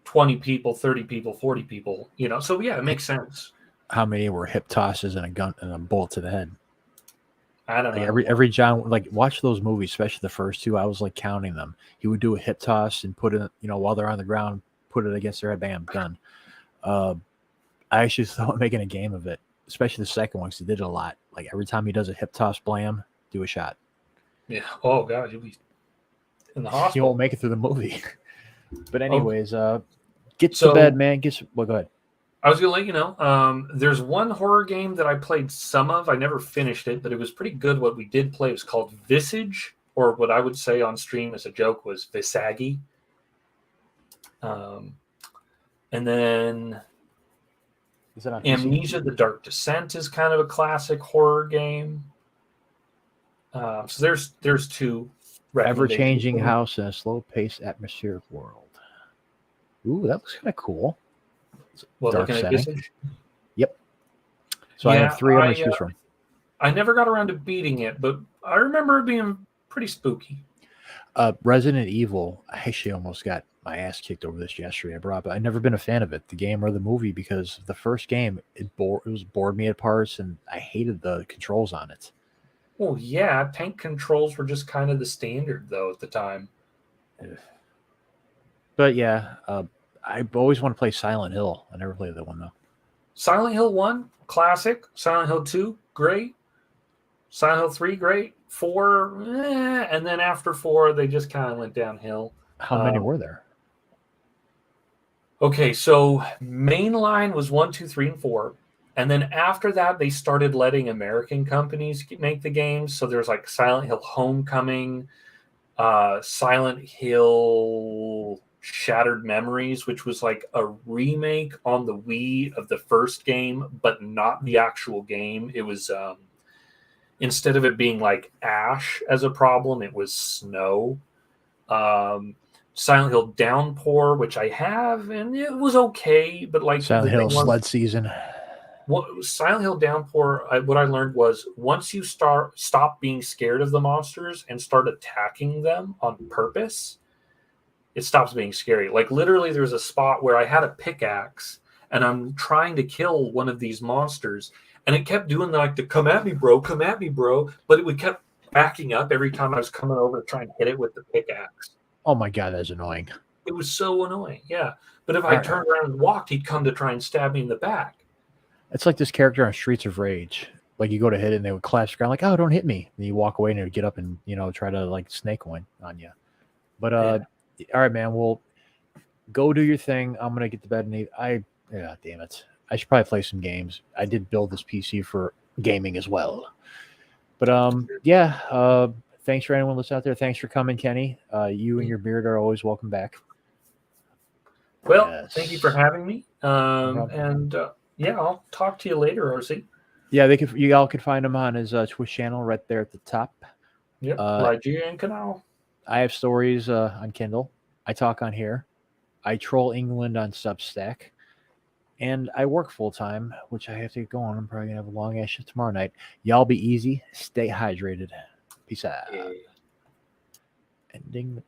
20 people, 30 people, 40 people, So, yeah, it makes sense. How many were hip tosses and a gun and a bullet to the head? I don't know. Every John, watch those movies, especially the first 2. I was counting them. He would do a hip toss and put it, while they're on the ground, put it against their head, bam, done. I actually thought making a game of it, especially the second one, because he did it a lot. Like every time he does a hip toss, blam, do a shot. Yeah. Oh god, you'll be in the hospital. You won't make it through the movie. But anyways, get to bed, man. Well, go ahead. I was gonna let you know. There's one horror game that I played some of. I never finished it, but it was pretty good. What we did play was called Visage, or what I would say on stream as a joke was Visagi. And then is that on Amnesia: The Dark Descent is kind of a classic horror game. So there's 2. Ever-changing house in a slow-paced atmospheric world. Ooh, that looks kind of cool. Well, looking at Visage? Yep. So I have 3 of them to choose from. I never got around to beating it, but I remember it being pretty spooky. Resident Evil, I actually almost got my ass kicked over this yesterday. But I've never been a fan of it, the game or the movie, because the first game, it bored me at parts, and I hated the controls on it. Well, yeah, tank controls were just kind of the standard, though, at the time. But yeah, I always want to play Silent Hill. I never played that one, though. Silent Hill 1, classic. Silent Hill 2, great. Silent Hill 3, great. 4, and then after 4, they just kind of went downhill. How many were there? Okay, so mainline was 1, 2, 3, and 4. And then after that, they started letting American companies make the games. So there's like Silent Hill Homecoming, Silent Hill Shattered Memories, which was like a remake on the Wii of the first game, but not the actual game. It was instead of it being like ash as a problem, it was snow. Silent Hill Downpour, which I have, and it was okay, but like Silent the Hill thing was, Sled Season. what Silent Hill Downpour, what I learned was once you stop being scared of the monsters and start attacking them on purpose, it stops being scary. Like literally, there's a spot where I had a pickaxe and I'm trying to kill one of these monsters, and it kept doing like the "come at me, bro, come at me, bro," but it would kept backing up every time I was coming over to try and hit it with the pickaxe. Oh my god, that's annoying. It was so annoying. Yeah, but if I turned around and walked, he'd come to try and stab me in the back. It's like this character on Streets of Rage. Like you go to hit it and they would clash the ground like, oh, don't hit me. And you walk away and they would get up and, try to like snake one on you. But all right, man. Well, go do your thing. I'm gonna get to bed and damn it. I should probably play some games. I did build this PC for gaming as well. But thanks for anyone that's out there. Thanks for coming, Kenny. You and your beard are always welcome back. Well, thank you for having me. I'll talk to you later, RC. Yeah, you all can find him on his Twitch channel right there at the top. Yep, Ligeia Canal. I have stories on Kindle. I talk on here. I troll England on Substack. And I work full time, which I have to get going. I'm probably going to have a long ass shift tomorrow night. Y'all be easy. Stay hydrated. Peace out. Yeah. Ending the